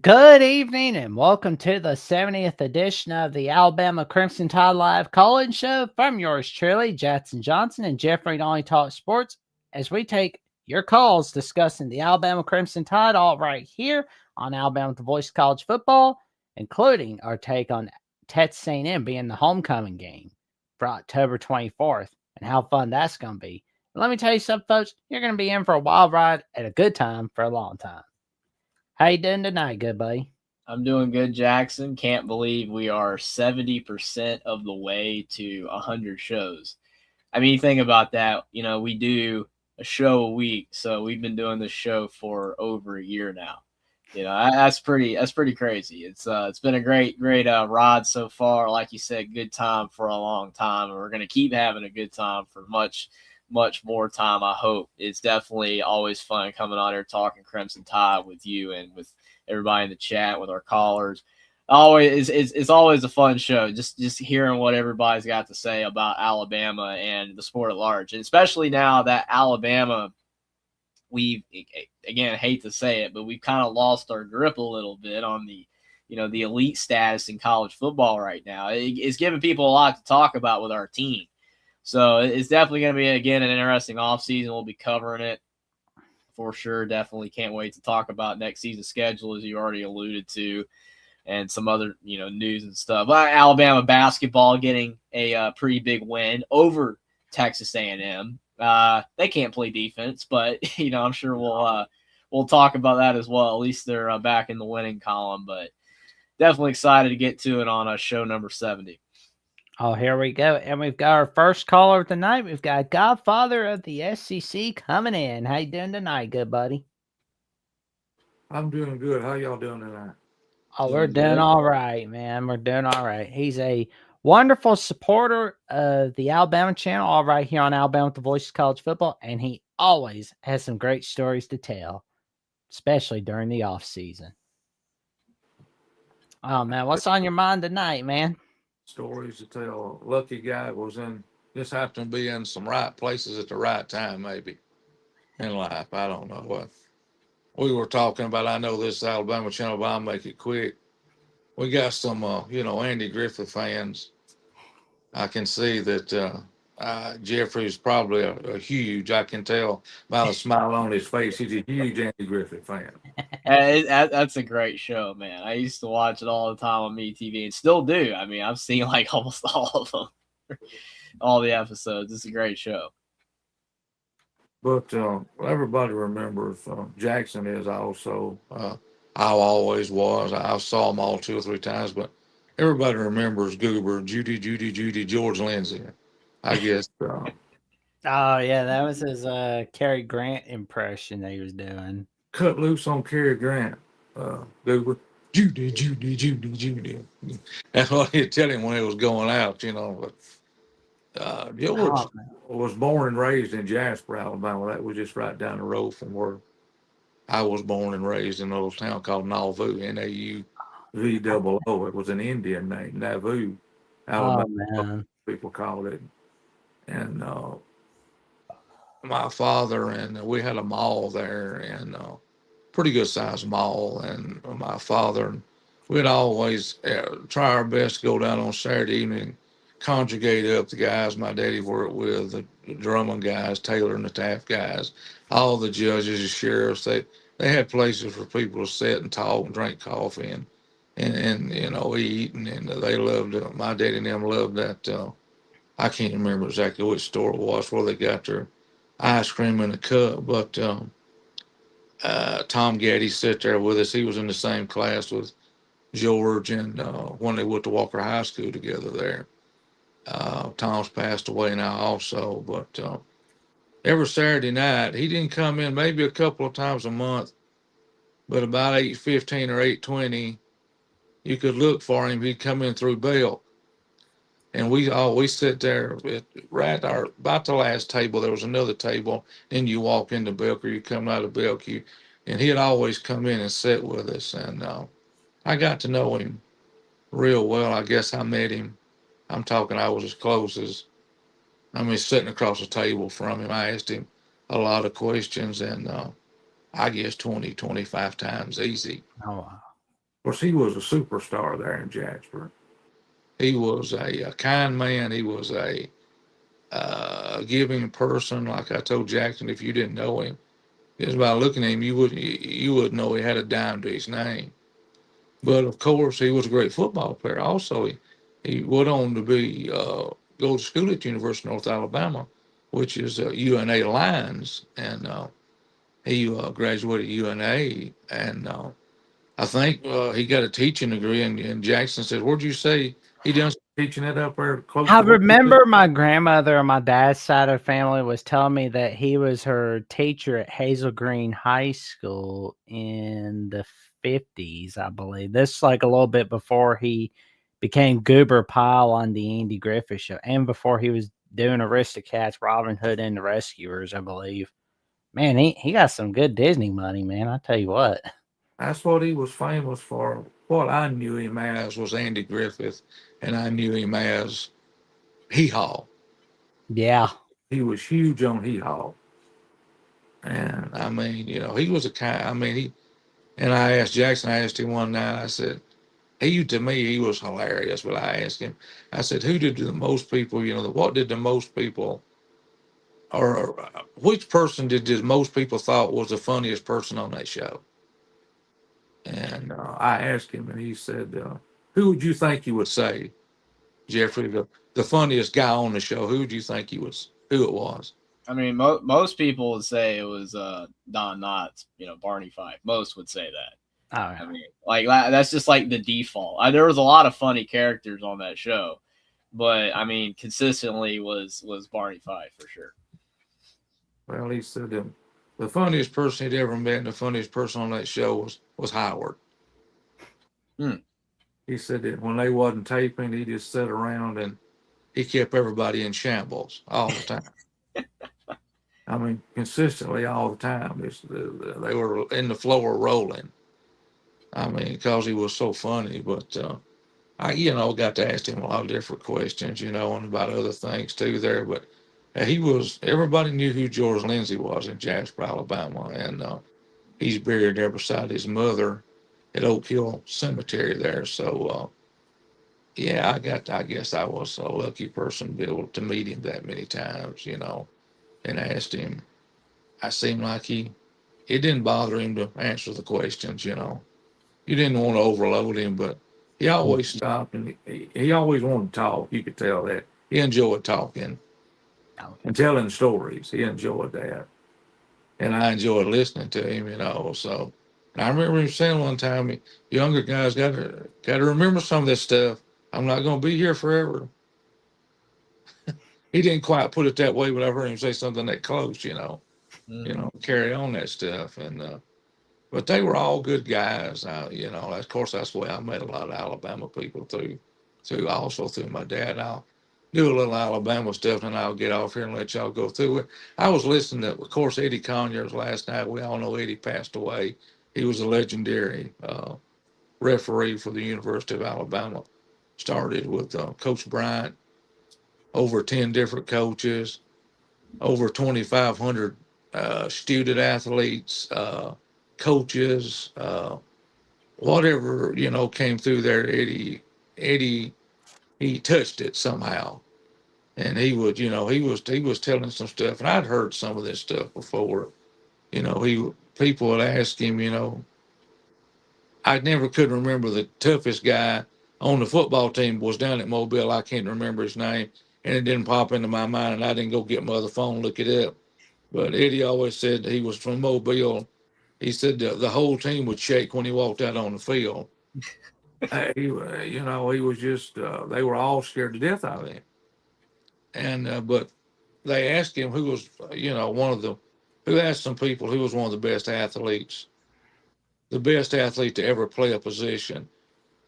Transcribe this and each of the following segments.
Good evening and welcome to the 70th edition of the Alabama Crimson Tide Live call-in show from yours truly, Jackson Johnson and Jeffrey Only Talk Sports, as we take your calls discussing the Alabama Crimson Tide all right here on Alabama The Voice of College Football, including our take on Texas A&M being the homecoming game for October 24th and how fun that's going to be. And let me tell you something, folks, you're going to be in for a wild ride and a good time for a long time. How you doing tonight, good buddy? I'm doing good, Jackson. Can't believe we are 70% of the way to 100 shows. I mean, think about that. We do a show a week, so we've been doing this show for over a year now. That's pretty crazy. It's been a great ride so far. Like you said, good time for a long time, and we're gonna keep having a good time for much more time. I hope. It's definitely always fun coming on here talking Crimson Tide with you and with everybody in the chat with our callers. Always it's always a fun show. Just hearing what everybody's got to say about Alabama and the sport at large, and especially now that Alabama, we've, again, hate to say it, but we've kind of lost our grip a little bit on the elite status in college football right now. It's giving people a lot to talk about with our team. So it's definitely going to be, again, an interesting offseason. We'll be covering it for sure. Definitely can't wait to talk about next season's schedule, as you already alluded to, and some other news and stuff. Alabama basketball getting a pretty big win over Texas A&M. They can't play defense, but I'm sure we'll talk about that as well. At least they're back in the winning column, but definitely excited to get to it on show number 70. Oh, here we go. And we've got our first caller of the night. We've got Godfather of the SEC coming in. How you doing tonight, good buddy? I'm doing good. How y'all doing tonight? Oh, we're Doing doing good. all right, man. We're doing all right. He's a wonderful supporter of the Alabama channel, all right here on Alabama with the Voice of College Football, and he always has some great stories to tell, especially during the off season. Oh man, what's on your mind tonight, man? Stories to tell. Lucky guy just happened to be in some right places at the right time, maybe in life. I don't know what we were talking about. I know this Alabama channel, but I'll make it quick. We got some, Andy Griffith fans. I can see that Jeffrey's probably a huge. I can tell by the smile on his face. He's a huge Andy Griffith fan. That's a great show, man. I used to watch it all the time on MeTV and still do. I mean, I've seen like almost all of them, all the episodes. It's a great show. But everybody remembers Jackson is also. I always was. I saw them all two or three times, but everybody remembers Goober, Judy, George Lindsay. I guess Oh yeah, that was his Cary Grant impression that he was doing. cut loose on Cary Grant. Goober, Judy. That's what he'd tell him when he was going out. But George Oh man. was born and raised in Jasper, Alabama. That was just right down the road from where I was born and raised in a little town called Nauvoo, Nauvoo. It was an Indian name, Nauvoo, Oh Alabama. man. People called it. And my father and we had a mall there, and pretty good sized mall. And my father, we'd always try our best to go down on Saturday evening, conjugate up the guys my daddy worked with, the Drummond guys, Taylor and the Taft guys, all the judges, the sheriffs. They had places for people to sit and talk and drink coffee and eat, and they loved it. My daddy and them loved that. I can't remember exactly which store it was where they got their ice cream in a cup, but Tom Gaddy sat there with us. He was in the same class with George, and when they went to Walker High School together there. Tom's passed away now also, but every Saturday night he didn't come in maybe a couple of times a month, but about 8:15 or 8:20 you could look for him. He'd come in through Bell, and we sit there right our about the last table. There was another table. Then you walk into Belkey, you come out of Belkey, and he'd always come in and sit with us. And I got to know him real well. I guess I met him. I'm talking. I was as close as sitting across the table from him. I asked him a lot of questions, and I guess 20, 25 times easy. Oh wow. Of course, he was a superstar there in Jacksboro. He was a kind man. He was a giving person. Like I told Jackson, if you didn't know him, just by looking at him, you wouldn't know he had a dime to his name. But of course, he was a great football player. Also, he went on to be go to school at University of North Alabama, which is UNA Lions, and he graduated UNA, and I think he got a teaching degree. And Jackson said, "Where'd you say he done some teaching it up there close I to where you live?" remember my grandmother on my dad's side of the family was telling me that he was her teacher at Hazel Green High School in the 50s, I believe. This is like a little bit before he became Goober Pyle on the Andy Griffith Show and before he was doing Aristocats, Robin Hood, and the Rescuers, I believe. Man, he got some good Disney money, man. I tell you what. That's what he was famous for. What I knew him as was Andy Griffith, and I knew him as Hee Haw. Yeah. He was huge on Hee Haw. And I mean, he was a kind, and I asked Jackson, I asked him one night, I said, to me, he was hilarious, but I asked him, I said, who did the most people, what did the most people, or which person did the most people thought was the funniest person on that show? And I asked him, and he said, who would you think you would say, Jeffrey, the funniest guy on the show? Who would you think who it was? I mean, most people would say it was Don Knotts, Barney Fife. Most would say that. Oh, yeah. I mean, like that's just like the default. There was a lot of funny characters on that show, but I mean, consistently was Barney Fife for sure. Well, he said the funniest person he'd ever met, and the funniest person on that show was Howard. He said that when they wasn't taping, he just sat around and he kept everybody in shambles all the time. I mean, consistently all the time. They were in the floor rolling. I mean, because he was so funny. But I, got to ask him a lot of different questions, and about other things too there. But everybody knew who George Lindsay was in Jasper, Alabama, and he's buried there beside his mother at Oak Hill Cemetery there. So, yeah, I guess I was a lucky person to be able to meet him that many times, and asked him. I seemed like it didn't bother him to answer the questions, You didn't want to overload him, but he always stopped and he always wanted to talk. You could tell that. He enjoyed talking and telling stories. He enjoyed that. And I enjoyed listening to him, So I remember him saying one time, younger guys got to remember some of this stuff. I'm not going to be here forever. He didn't quite put it that way, but I heard him say something that close, carry on that stuff. And but they were all good guys. Of course, that's the way I met a lot of Alabama people through my dad. I'll do a little Alabama stuff, and I'll get off here and let y'all go through it. I was listening to, of course, Eddie Conyers last night. We all know Eddie passed away. He was a legendary referee for the University of Alabama. Started with Coach Bryant, over 10 different coaches, over 2,500 student athletes, coaches, whatever, came through there. Eddie, he touched it somehow. And he would, he was telling some stuff, and I'd heard some of this stuff before. People would ask him, I never could remember the toughest guy on the football team was down at Mobile. I can't remember his name, and it didn't pop into my mind, and I didn't go get my other phone, look it up. But Eddie always said he was from Mobile. He said the whole team would shake when he walked out on the field. He was just, they were all scared to death of him. And, but they asked him who was, who asked some people who was one of the best athletes to ever play a position.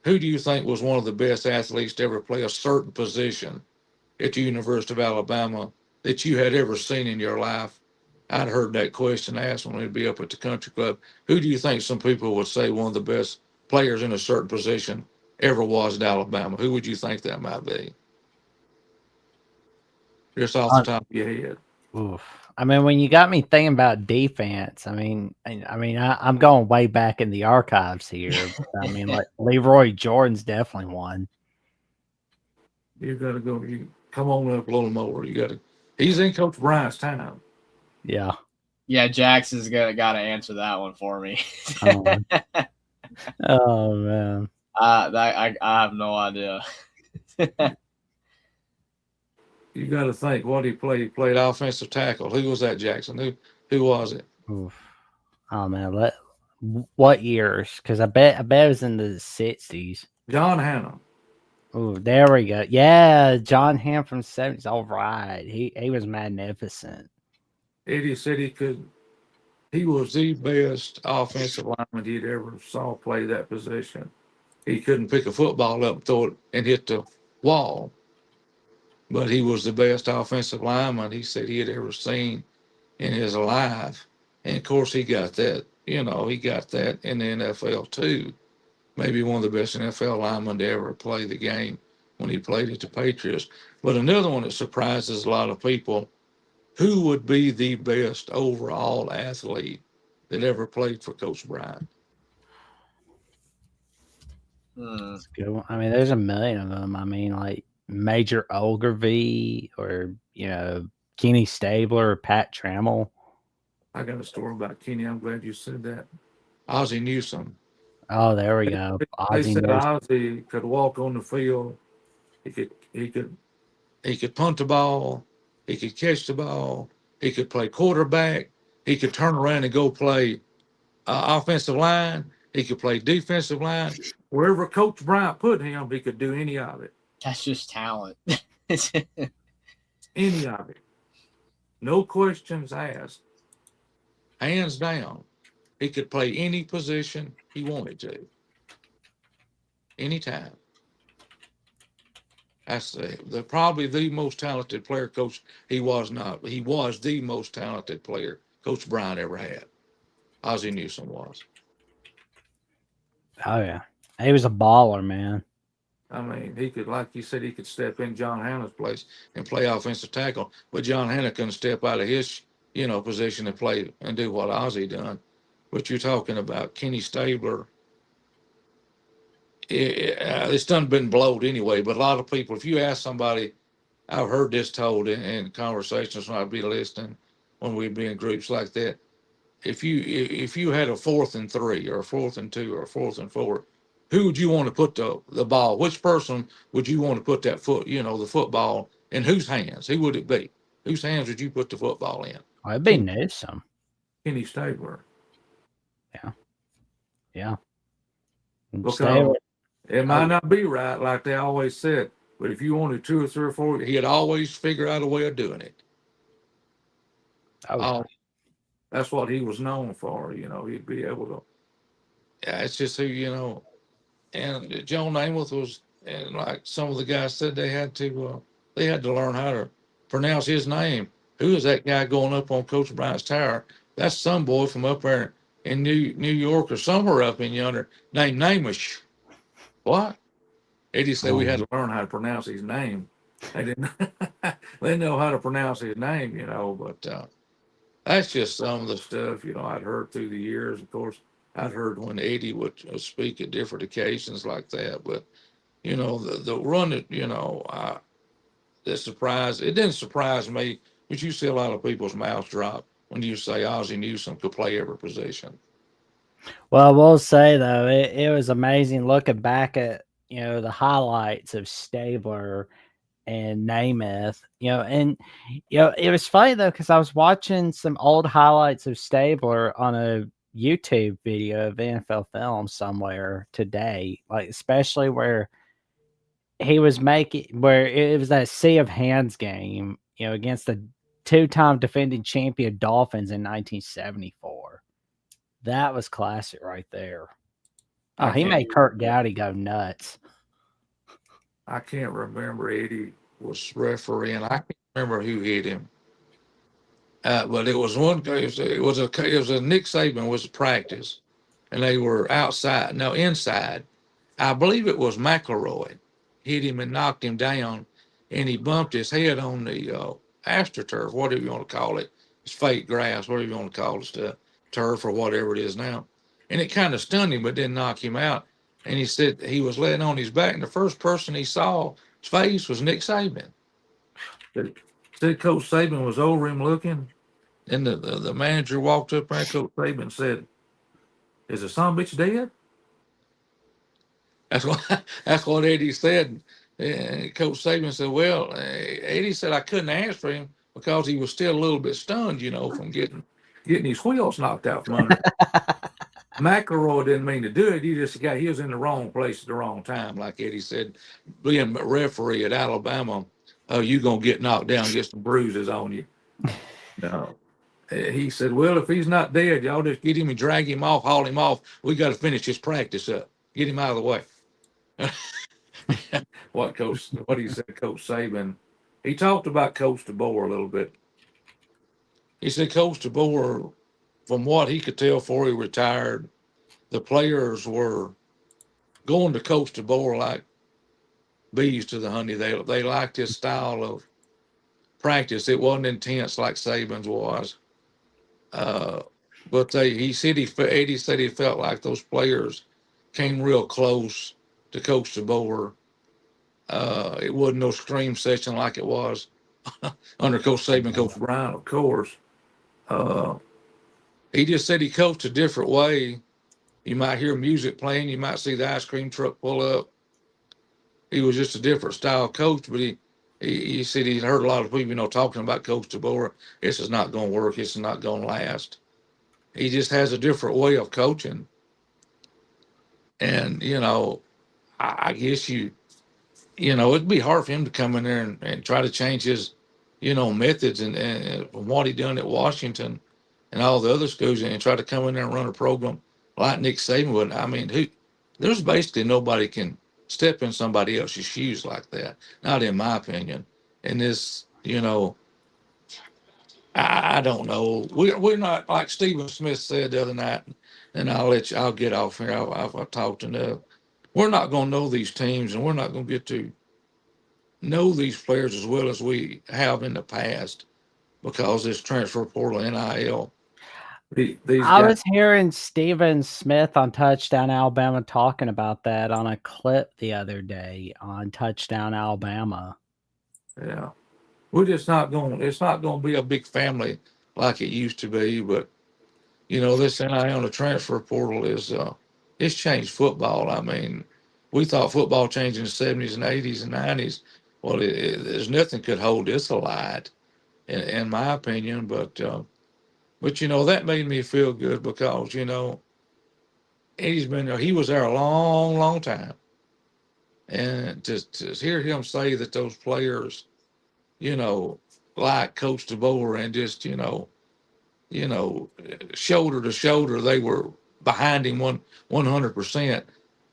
Who do you think was one of the best athletes to ever play a certain position at the University of Alabama that you had ever seen in your life? I'd heard that question asked when we'd be up at the country club. Who do you think some people would say one of the best players in a certain position ever was at Alabama? Who would you think that might be? Just off the top of your head. Oof. I mean, when you got me thinking about defense, I'm going way back in the archives here. I mean, like Leroy Jordan's definitely one. You got to go. You come on up a little more. You got to. He's in Coach Bryant's time. Yeah. Yeah, Jackson's got to answer that one for me. Oh, oh man. I have no idea. You got to think what he played. He played offensive tackle. Who was that, Jackson? Who was it? Oof. Oh man. What years? Because I bet it was in the 60s. John Hannah. Oh, there we go. Yeah, John Hamm from 70s. All right. He was magnificent. Eddie said he could. He was the best offensive lineman he'd ever saw play that position. He couldn't pick a football up, throw it, and hit the wall. But he was the best offensive lineman he said he had ever seen in his life. And of course, he got that. He got that in the NFL too. Maybe one of the best NFL linemen to ever play the game when he played at the Patriots. But another one that surprises a lot of people: who would be the best overall athlete that ever played for Coach Bryant? That's a good one. I mean, there's a million of them. I mean, like Major Ogilvy or, Kenny Stabler or Pat Trammell. I got a story about Kenny. I'm glad you said that. Ozzie Newsome. Oh, there we go. They Ozzie said Newsome. Ozzie could walk on the field. He could punt the ball. He could catch the ball. He could play quarterback. He could turn around and go play offensive line. He could play defensive line. Wherever Coach Bryant put him, he could do any of it. That's just talent. Any of it. No questions asked. Hands down. He could play any position he wanted to. Anytime. That's probably the most talented player Coach. He was not. He was the most talented player Coach Bryant ever had. Ozzie Newsome was. Oh, yeah. He was a baller, man. I mean, he could, like you said, he could step in John Hannah's place and play offensive tackle, but John Hannah couldn't step out of his, position and play and do what Ozzie done. But you're talking about Kenny Stabler. It's done been blowed anyway, but a lot of people, if you ask somebody, I've heard this told in conversations when I'd be listening, when we'd be in groups like that. If you had a 4th and 3 or a 4th and 2 or a 4th and 4, who would you want to put the ball? Which person would you want to put that the football in whose hands? Who would it be? Whose hands would you put the football in? Oh, it'd be Newsome. Kenny Stabler. Yeah. Because it might not be right, like they always said, but if you wanted 2 or 3 or 4, he'd always figure out a way of doing it. Oh, that's what he was known for. He'd be able to. Yeah, it's just who. And Joe Namath was, and like some of the guys said, they had to learn how to pronounce his name. Who is that guy going up on Coach Bryant's tower? That's some boy from up there in New York or somewhere up in yonder named Namish. What? Eddie said we had to learn how to pronounce his name. They didn't. They know how to pronounce his name, but that's just some of the stuff I'd heard through the years. Of course, I'd heard when Eddie would speak at different occasions like that. But the run that that surprised. It didn't surprise me, but you see a lot of people's mouths drop when you say Ozzie Newsome could play every position. Well, we'll say though, it was amazing looking back at the highlights of Stabler and Namath, and it was funny though because I was watching some old highlights of Stabler on a YouTube video of NFL film somewhere today, like especially where he was where it was that Sea of Hands game, against the 2-time defending champion Dolphins in 1974. That was classic right there. Oh, he made Kurt Gowdy go nuts. I can't remember. Eddie was refereeing. I can't remember who hit him. But it was one. It was a Nick Saban was practice, and they were outside. No, inside. I believe it was McElroy hit him and knocked him down, and he bumped his head on the AstroTurf, whatever you want to call it, it's fake grass, whatever you want to call it, turf or whatever it is now. And it kind of stunned him, but didn't knock him out. And he said he was laying on his back, and the first person he saw his face was Nick Saban. Said Coach Saban was over him looking, and the manager walked up there. Coach Saban said, "Is the son bitch dead?" That's what that's what Eddie said. And Coach Saban said, "Well, Eddie said I couldn't answer him because he was still a little bit stunned, from getting his wheels knocked out from under." McElroy didn't mean to do it. He was in the wrong place at the wrong time, like Eddie said. Being a referee at Alabama, you gonna get knocked down, get some bruises on you. No. He said, "Well, if he's not dead, y'all just get him and drag him off, haul him off. We got to finish his practice up. Get him out of the way." What he said, Coach Saban. He talked about Coach DeBoer a little bit. He said Coach DeBoer, from what he could tell before he retired, the players were going to Coach DeBoer like bees to the honey. They liked his style of practice. It wasn't intense like Saban's was. But Eddie said he felt like those players came real close to Coach DeBoer. It wasn't no scream session like it was under Coach Saban, Coach Bryant, of course. He just said he coached a different way. You might hear music playing, you might see the ice cream truck pull up. He was just a different style coach, but he said he'd heard a lot of people, talking about Coach DeBoer. This is not going to work. This is not going to last. He just has a different way of coaching. And, I guess it'd be hard for him to come in there and try to change his, methods and from what he done at Washington and all the other schools and try to come in there and run a program like Nick Saban would. I mean, there's basically nobody can step in somebody else's shoes like that. Not in my opinion. And this, I don't know. We're not, like Stephen Smith said the other night, and I'll get off here. I've talked enough. We're not going to know these teams, and we're not going to get to know these players as well as we have in the past because this transfer portal NIL. I was hearing Stephen Smith on Touchdown Alabama talking about that on a clip the other day on Touchdown Alabama. Yeah. We're just not going, it's not going to be a big family like it used to be, but this NIL and the transfer portal it's changed football. I mean, we thought football changed in the 70s and 80s and 90s. Well, there's nothing could hold this alight, in my opinion. But that made me feel good because Eddie's been there. He was there a long, long time, and to hear him say that those players, like Coach DeBoer and just shoulder to shoulder, they were behind him 100%.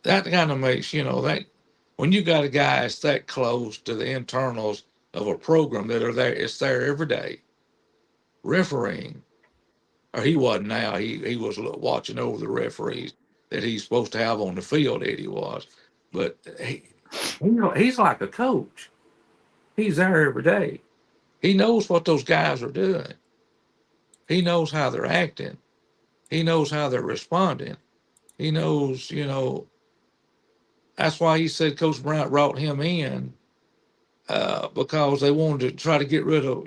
That kind of makes that when you got a guy that's that close to the internals of a program that are there, it's there every day, refereeing. Or he wasn't now. He was watching over the referees that he's supposed to have on the field. Eddie was, but he's like a coach. He's there every day. He knows what those guys are doing. He knows how they're acting. He knows how they're responding. He knows, that's why he said Coach Bryant brought him in because they wanted to try to get rid of,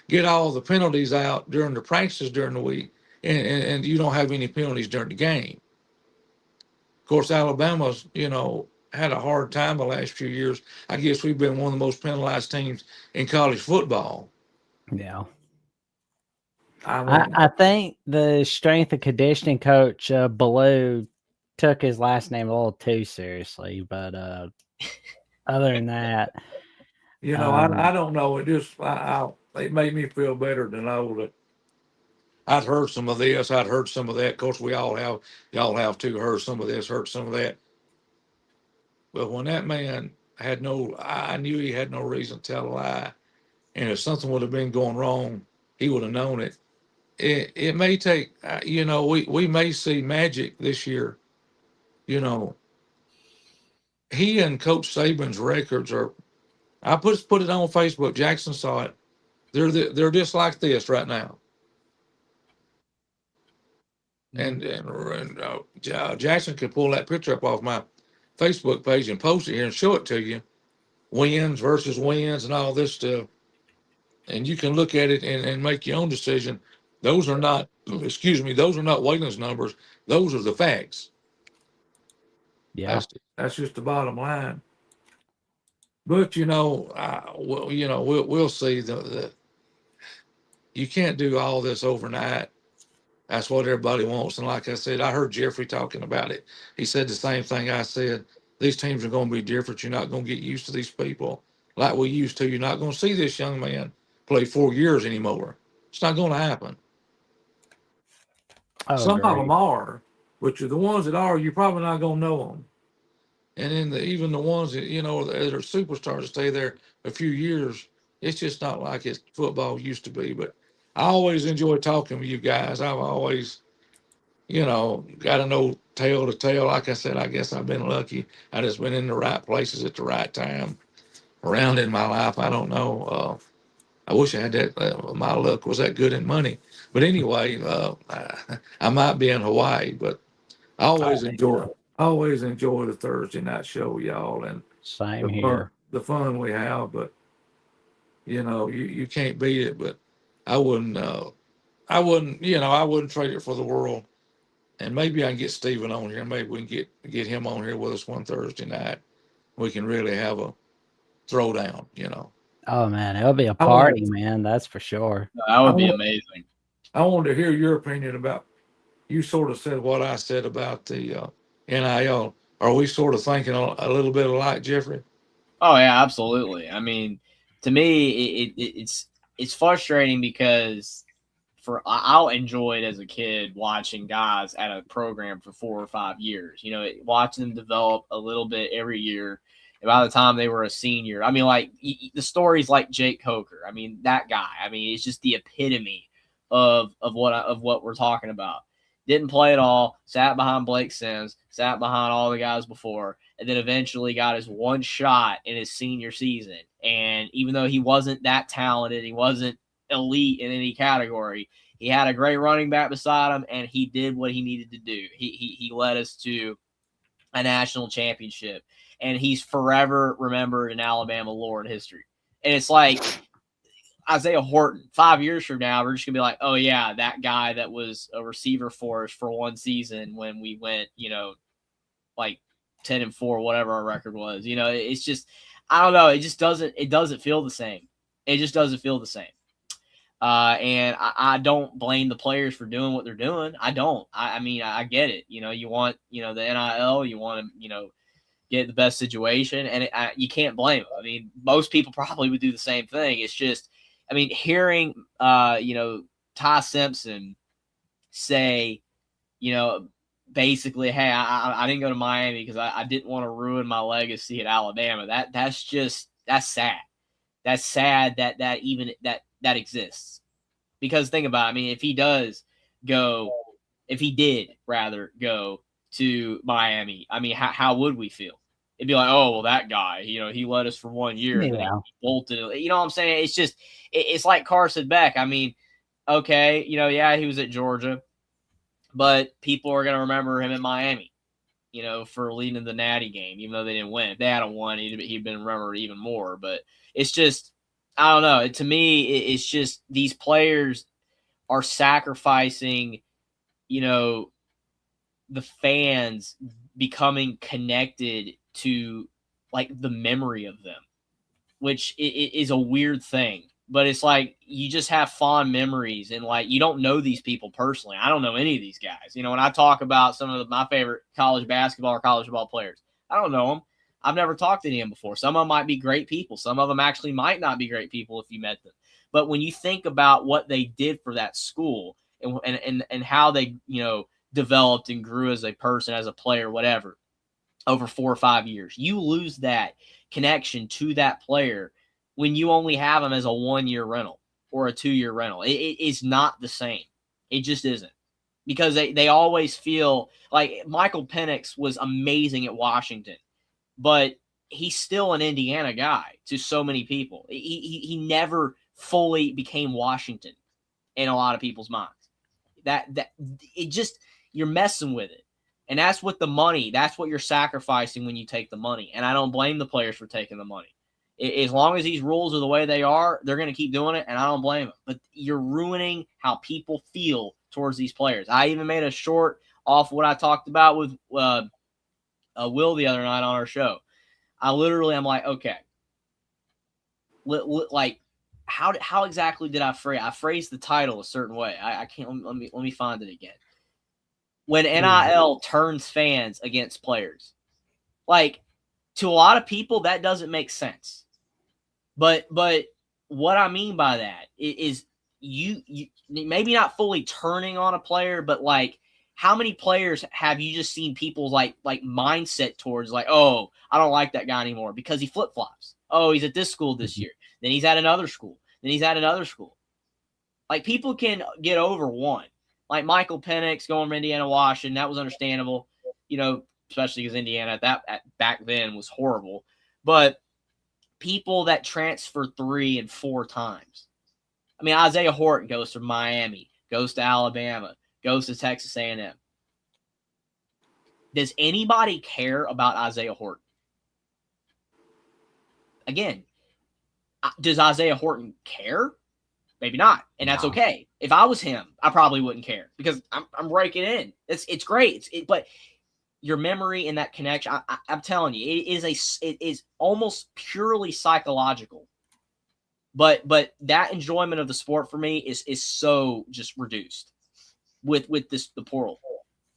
get all the penalties out during the practices during the week, and you don't have any penalties during the game. Of course, Alabama's, had a hard time the last few years. I guess we've been one of the most penalized teams in college football. Yeah. I think the strength and conditioning coach, Ballou, took his last name a little too seriously, but other than that, I don't know. It just it made me feel better to know that I'd heard some of this, I'd heard some of that. Of course, y'all have too, heard some of this, heard some of that. But when that man I knew he had no reason to tell a lie, and if something would have been going wrong, he would have known it. It may take, we may see magic this year. He and Coach Saban's records are. I put it on Facebook. Jackson saw it. They're just like this right now. Jackson could pull that picture up off my Facebook page and post it here and show it to you. Wins versus wins and all this stuff. And you can look at it and make your own decision. Those are not, those are not Wayland's numbers. Those are the facts. Yeah. That's just the bottom line. But we'll see. You can't do all this overnight. That's what everybody wants. And like I said, I heard Jeffrey talking about it. He said the same thing I said. These teams are going to be different. You're not going to get used to these people like we used to. You're not going to see this young man play 4 years anymore. It's not going to happen. Some of them are, but the ones that are, you're probably not going to know them. And then even the ones that, that are superstars stay there a few years, it's just not like it's football used to be. But I always enjoy talking with you guys. I've always, got to know tale to tale. Like I said, I guess I've been lucky. I just been in the right places at the right time around in my life. I don't know. I wish I had that. My luck was that good in money. But anyway, I might be in Hawaii, but I always enjoy the Thursday night show, y'all, and same here. The fun we have. But you can't beat it. But I wouldn't trade it for the world. And maybe I can get Steven on here. Maybe we can get him on here with us one Thursday night. We can really have a throwdown. Oh man, it'll be a party, man. That's for sure. That would be amazing. I wanted to hear your opinion about. You sort of said what I said about the NIL. Are we sort of thinking a little bit alike, Jeffrey? Oh yeah, absolutely. I mean, to me, it's frustrating because I enjoyed as a kid watching guys at a program for 4 or 5 years. Watching them develop a little bit every year. And by the time they were a senior, I mean, like the stories like Jake Coker. I mean, that guy. I mean, it's just the epitome of what we're talking about. Didn't play at all. Sat behind Blake Sims. Sat behind all the guys before, and then eventually got his one shot in his senior season. And even though he wasn't that talented, he wasn't elite in any category, he had a great running back beside him, and he did what he needed to do. He led us to a national championship, and he's forever remembered in Alabama lore and history. And it's like Isaiah Horton, 5 years from now, we're just gonna be like, oh yeah, that guy that was a receiver for us for one season when we went, like 10-4, whatever our record was. It's just, I don't know. It just doesn't feel the same. It just doesn't feel the same. And I don't blame the players for doing what they're doing. I don't. I mean, I get it. You want, the NIL, you want to, get the best situation, and you can't blame them. I mean, most people probably would do the same thing. It's just, I mean, hearing, Ty Simpson say, basically, hey, I didn't go to Miami because I didn't want to ruin my legacy at Alabama. That's sad. That's sad that exists. Because think about it. I mean, if he did rather go to Miami, I mean, how would we feel? It'd be like, oh, well, that guy, he led us for 1 year and then he bolted. You know what I'm saying? It's just, it's like Carson Beck. I mean, okay, yeah, he was at Georgia, but people are going to remember him in Miami, for leading the Natty game, even though they didn't win. If they hadn't won, he'd been remembered even more. But it's just, I don't know. To me, it's just these players are sacrificing, the fans becoming connected to like the memory of them, which is a weird thing. But it's like you just have fond memories, and like you don't know these people personally. I don't know any of these guys. When I talk about some of my favorite college basketball or college football players, I don't know them. I've never talked to any of them before. Some of them might be great people. Some of them actually might not be great people if you met them. But when you think about what they did for that school and how they, developed and grew as a person, as a player, whatever, over 4 or 5 years, you lose that connection to that player when you only have them as a 1-year rental or a 2-year rental. It is not the same. It just isn't. Because they always feel like Michael Penix was amazing at Washington, but he's still an Indiana guy to so many people. He never fully became Washington in a lot of people's minds. That it just, you're messing with it. And that's what that's what you're sacrificing when you take the money. And I don't blame the players for taking the money. As long as these rules are the way they are, they're going to keep doing it, and I don't blame them. But you're ruining how people feel towards these players. I even made a short off what I talked about with Will the other night on our show. I'm like, okay, like how exactly did I phrase? I phrased the title a certain way. I can't. Let me find it again. When NIL turns fans against players, like to a lot of people that doesn't make sense. But what I mean by that is you maybe not fully turning on a player, but like how many players have you just seen people's like mindset towards like, oh, I don't like that guy anymore because he flip-flops. Oh, he's at this school this year. Then he's at another school. Then he's at another school. Like people can get over one. Like Michael Penix going from Indiana to Washington, that was understandable, especially because Indiana back then was horrible. But people that transfer 3 and 4 times. I mean, Isaiah Horton goes to Miami, goes to Alabama, goes to Texas A&M. Does anybody care about Isaiah Horton? Again, does Isaiah Horton care? Maybe not, and that's okay. If I was him, I probably wouldn't care because I'm breaking in. It's great, but your memory and that connection, I'm telling you, it is almost purely psychological. But that enjoyment of the sport for me is so just reduced with the portal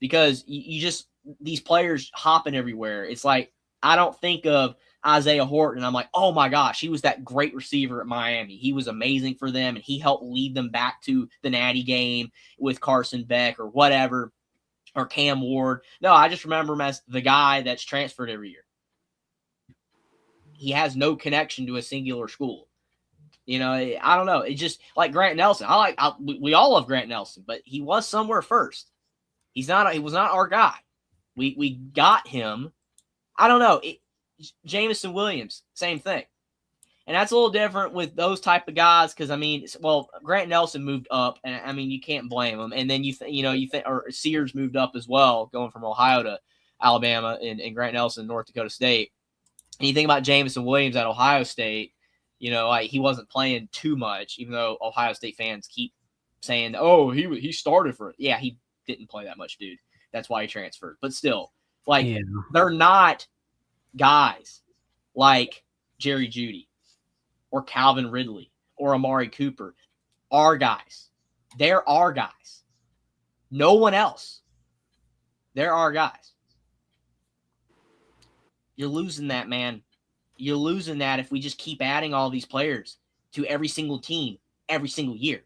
because you just these players hopping everywhere. It's like I don't think of Isaiah Horton. I'm like, oh my gosh, he was that great receiver at Miami. He was amazing for them, and he helped lead them back to the Natty game with Carson Beck or whatever, or Cam Ward. No, I just remember him as the guy that's transferred every year. He has no connection to a singular school. I don't know. It's just like Grant Nelson. We all love Grant Nelson, but he was somewhere first. He was not our guy. We got him. I don't know. Jamison Williams, same thing. And that's a little different with those type of guys because, I mean, Grant Nelson moved up, and, I mean, you can't blame him. And then, or Sears moved up as well, going from Ohio to Alabama, and Grant Nelson, North Dakota State. And you think about Jamison Williams at Ohio State, like he wasn't playing too much, even though Ohio State fans keep saying, oh, he started for it. Yeah, he didn't play that much, dude. That's why he transferred. But still, they're not guys like Jerry Jeudy or Calvin Ridley or Amari Cooper. Our guys. They're our guys. No one else. They're our guys. You're losing that, man. You're losing that if we just keep adding all these players to every single team every single year.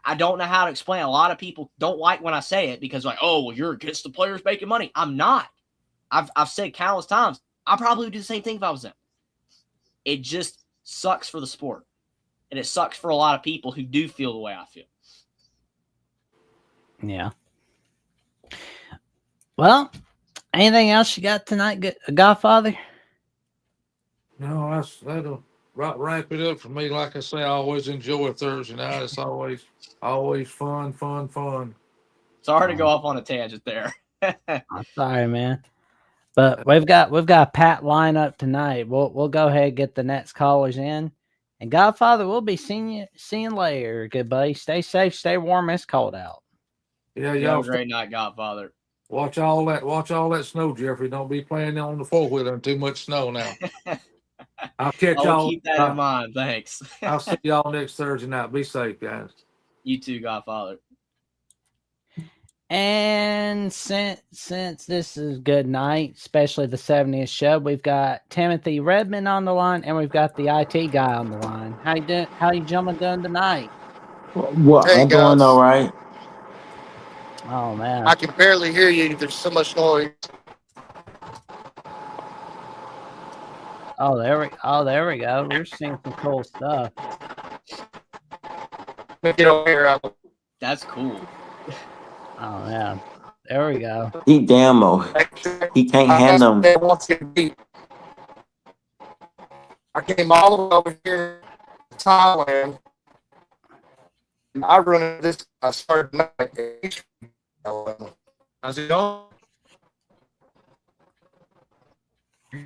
I don't know how to explain. A lot of people don't like when I say it because like, oh, well, you're against the players making money. I'm not. I've said countless times, I probably would do the same thing if I was them. It just sucks for the sport. And it sucks for a lot of people who do feel the way I feel. Yeah. Well, anything else you got tonight, Godfather? No, that'll wrap it up for me. Like I say, I always enjoy Thursday night. It's always fun. Sorry to go off on a tangent there. I'm sorry, man. But we've got a packed lineup tonight. We'll go ahead and get the next callers in. And Godfather, we'll be seeing you later, good buddy. Stay safe, stay warm. It's cold out. Yeah, y'all have a great night, Godfather. Watch all that snow, Jeffrey. Don't be playing on the 4-wheeler in too much snow now. I'll catch y'all. Keep that in mind. Thanks. I'll see y'all next Thursday night. Be safe, guys. You too, Godfather. And since this is good night, especially the 70th show, we've got Timothy Redmond on the line, and we've got the IT guy on the line. How you gentlemen doing tonight? Well, Hey, I'm doing guys. all right. Oh man, I can barely hear you. There's so much noise. Oh, there we go. We're seeing some cool stuff. Get over here. That's cool. Oh yeah, there we go. He demo. He can't handle them. I came all the way over here to Thailand. And I started Alabama. How's it going? I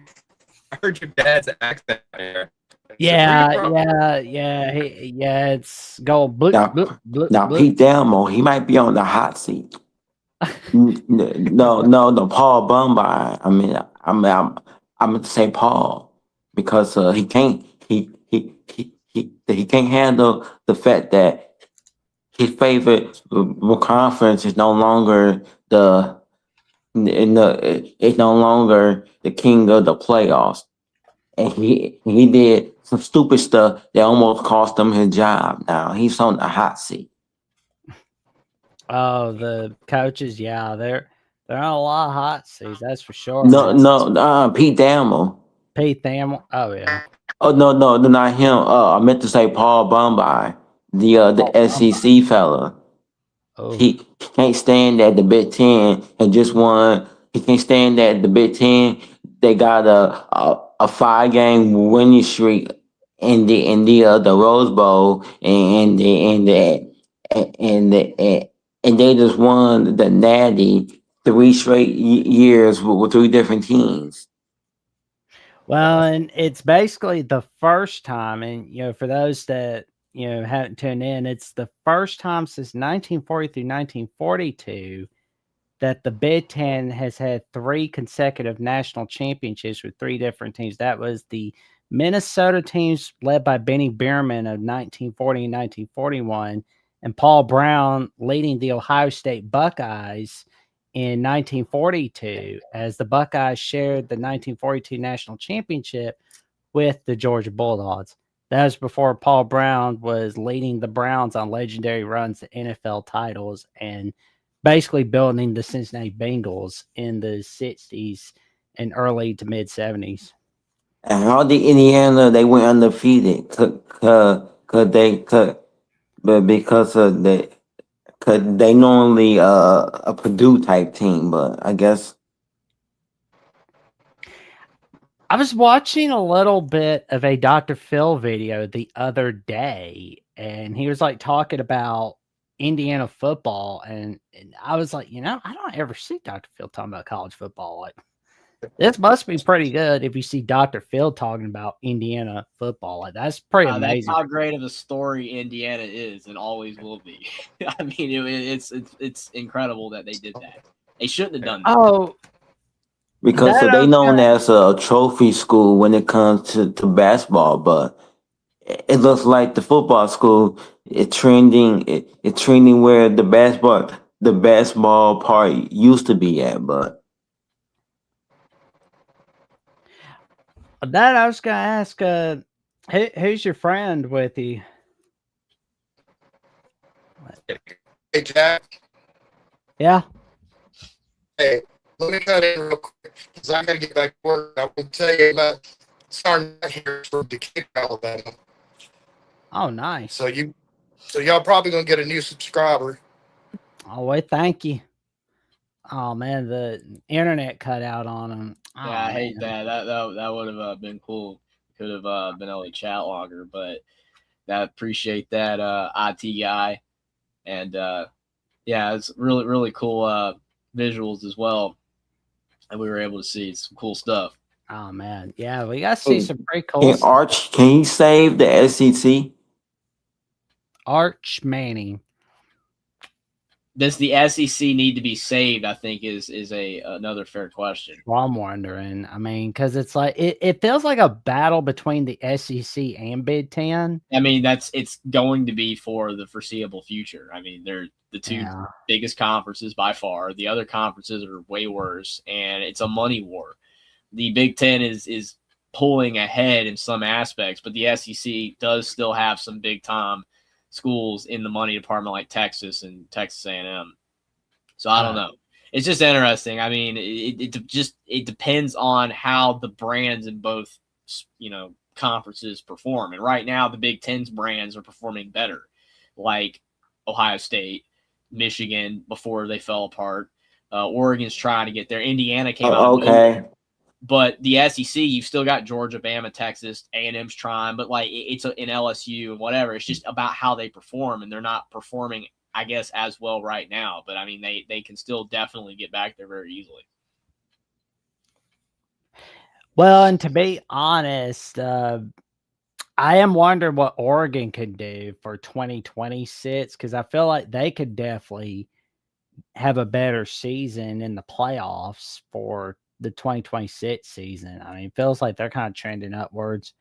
heard your dad's accent there. Yeah. It's going blip, Now, blip, blip, now blip. Pete Delmo, he might be on the hot seat. No, Paul Bumbine. I'm going to say Paul because he can't handle the fact that his favorite conference is no longer it's no longer the king of the playoffs, and he did some stupid stuff that almost cost him his job. Now he's on the hot seat. Oh, the coaches, yeah, they're on a lot of hot seats, that's for sure, No, man. Pete Damel. Pete Thamel. Oh yeah. Oh no, not him. I meant to say Paul Bumbine, the Oh, SEC fella. oh. He can't stand that the Big Ten and just won. He can't stand that the Big Ten they got a 5 game winning streak in the Rose Bowl and they just won the Natty 3 straight years with 3 different teams. Well, and it's basically the first time, and for those that haven't tuned in, it's the first time since 1940 through 1942 that the Big Ten has had 3 consecutive national championships with 3 different teams. That was the Minnesota teams led by Benny Bierman of 1940 and 1941, and Paul Brown leading the Ohio State Buckeyes in 1942, as the Buckeyes shared the 1942 national championship with the Georgia Bulldogs. That was before Paul Brown was leading the Browns on legendary runs to NFL titles and basically building the Cincinnati Bengals in the 60s and early to mid 70s. And how did Indiana they went undefeated? But because of the cause they normally a Purdue type team, but I guess I was watching a little bit of a Dr. Phil video the other day, and he was like talking about Indiana football, and I was like, I don't ever see Dr. Phil talking about college football. Like, this must be pretty good if you see Dr. Phil talking about Indiana football. Like, that's pretty That's amazing. how great of a story Indiana is and always will be. I mean, it's incredible that they did that. They shouldn't have done that. Oh, because that I they was known gonna- as a trophy school when it comes to basketball, but it looks like the football school is trending. It's trending where the basketball part used to be at, but that I was gonna ask. Who's your friend with you? Hey, Jack. Yeah. Hey, let me cut in real quick because I got to get back to work. I will tell you about starting out here from Decatur, Alabama. Oh, nice. So y'all probably gonna get a new subscriber. Oh, wait, thank you. Oh man, the internet cut out on him. Oh, Yeah, I hate man. that would have been cool. Could have been able to chat longer, but I appreciate that IT guy, and yeah, it's really cool visuals as well, and we were able to see some cool stuff. Oh man, yeah, we got to see Hey, some pretty cool stuff. Arch, can he save the SEC? Arch Manning. Does the SEC need to be saved? I think is another fair question. Well, I'm wondering. I mean, because it's like it feels like a battle between the SEC and Big Ten. I mean, it's going to be for the foreseeable future. I mean, they're the two biggest conferences by far. The other conferences are way worse, and it's a money war. The Big Ten is pulling ahead in some aspects, but the SEC does still have some big time schools in the money department like Texas and Texas A&M. So I don't know. It's just interesting. I mean, it depends on how the brands in both conferences perform. And right now, the Big Ten's brands are performing better, like Ohio State, Michigan before they fell apart. Oregon's trying to get there. Indiana came out. Okay. But the SEC, you've still got Georgia, Bama, Texas, A&M's trying, but like it's in LSU and whatever. It's just about how they perform, and they're not performing I guess, as well right now. But I mean, they can still definitely get back there very easily. Well, and to be honest, I am wondering what Oregon could do for 2026 because I feel like they could definitely have a better season in the playoffs for the 2026 season. I mean, it feels like they're kind of trending upwards.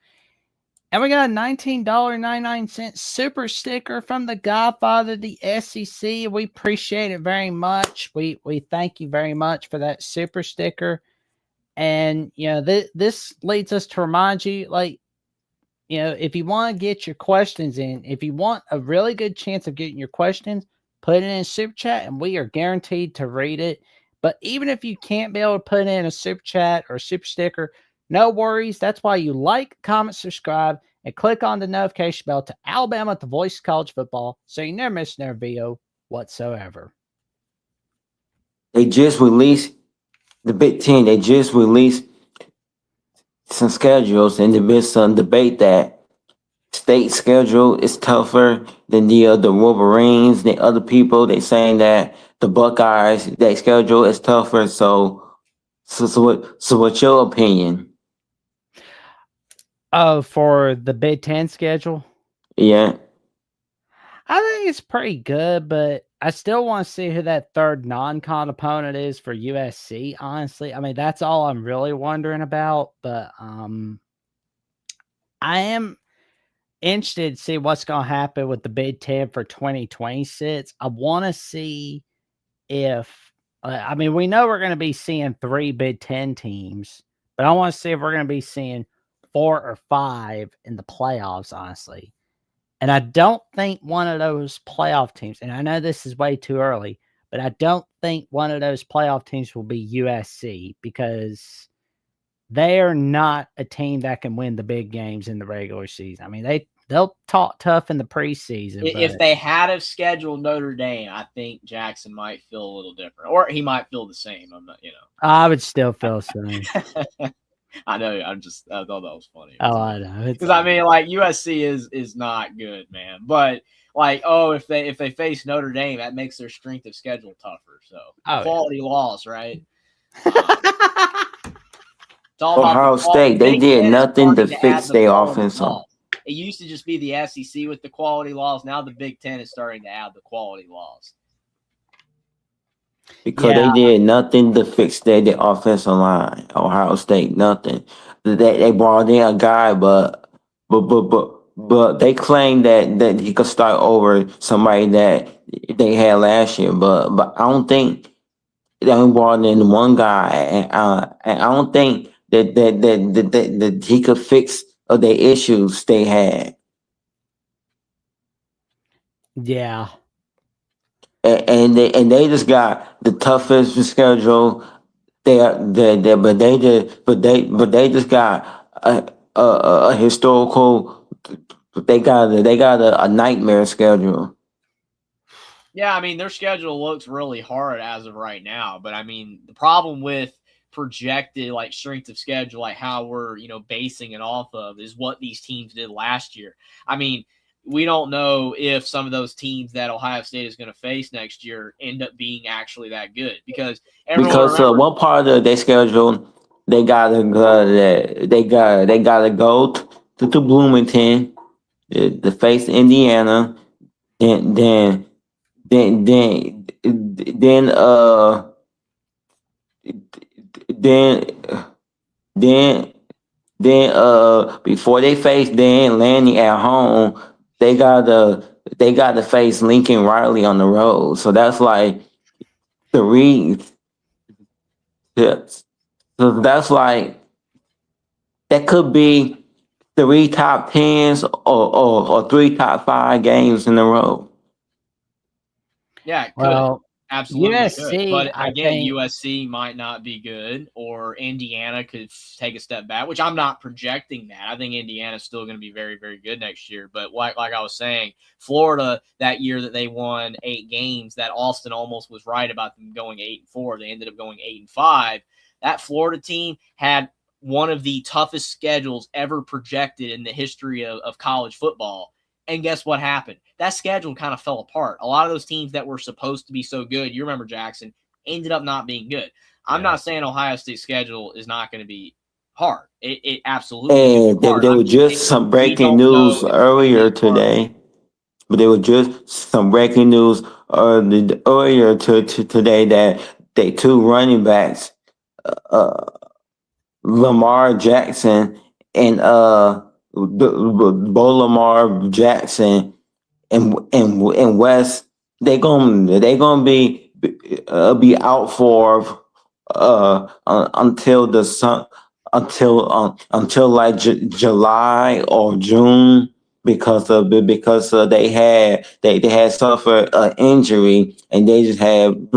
And we got a $19.99 super sticker from the Godfather of the SEC. We appreciate it very much. We thank you very much for that super sticker. And, you know, this leads us to remind you, like, you know, if you want to get your questions in, if you want a really good chance of getting your questions, put it in super chat and we are guaranteed to read it. But even if you can't be able to put in a super chat or a super sticker, no worries. That's why you like, comment, subscribe, and click on the notification bell to Alabama at the Voice of College Football so you never miss another video whatsoever. They just released the Big Ten. They just released some schedules, and there's been some debate that state schedule is tougher than the Wolverines. The other people they saying that the Buckeyes their schedule is tougher. So what's your opinion? Oh, for the Big Ten schedule? Yeah. I think it's pretty good, but I still want to see who that third non-con opponent is for USC, honestly. I mean, that's all I'm really wondering about, but I am interested to see what's going to happen with the Big Ten for 2026. I want to see if, I mean, we know we're going to be seeing 3 Big Ten teams, but I want to see if we're going to be seeing 4 or 5 in the playoffs, honestly. And I don't think one of those playoff teams, and I know this is way too early, but I don't think one of those playoff teams will be USC because they are not a team that can win the big games in the regular season. I mean, they'll talk tough in the preseason. If they had have scheduled Notre Dame, I think Jackson might feel a little different, or he might feel the same. I'm not, I would still feel the same. I know. I thought that was funny. Oh, I know. Because I mean, like USC is not good, man. But like, if they face Notre Dame, that makes their strength of schedule tougher. So quality loss, right? It's all about Ohio State, they did nothing to fix their offense. It used to just be the SEC with the quality laws. Now the Big Ten is starting to add the quality laws. Because they did nothing to fix their offensive line. Ohio State, nothing. They brought in a guy, but they claim that he could start over somebody that they had last year. But I don't think they only brought in one guy, and I don't think that he could fix the issues they had. Yeah. And they just got the toughest schedule. They just got a historical. They got a nightmare schedule. Yeah, I mean their schedule looks really hard as of right now, but I mean the problem with projected like strength of schedule, like how we're basing it off of, is what these teams did last year. I mean, we don't know if some of those teams that Ohio State is going to face next year end up being actually that good because one part of their schedule they gotta go to Bloomington to face Indiana, and then before they face Dan Lanning at home, they gotta face Lincoln Riley on the road. So that's like 3. So that's like that could be 3 top 10s or 3 top 5 games in a row. Yeah, it could. Well, Absolutely USC, could. But I again, think USC might not be good, or Indiana could take a step back, which I'm not projecting that. I think Indiana's still going to be very, very good next year. But like I was saying, Florida, that year that they won 8 games, that Austin almost was right about them going 8-4. They ended up going 8-5. That Florida team had one of the toughest schedules ever projected in the history of college football. And guess what happened? That schedule kind of fell apart. A lot of those teams that were supposed to be so good, you remember Jackson, ended up not being good. I'm not saying Ohio State's schedule is not going to be hard. It absolutely And is hard. there were just some We breaking don't news know if earlier today. But there was just some breaking news earlier today that they two running backs, uh, Lamar Jackson and Bo Lamar Jackson and West, they gonna be out for until the sun until like July or June because they had suffered an injury and they just had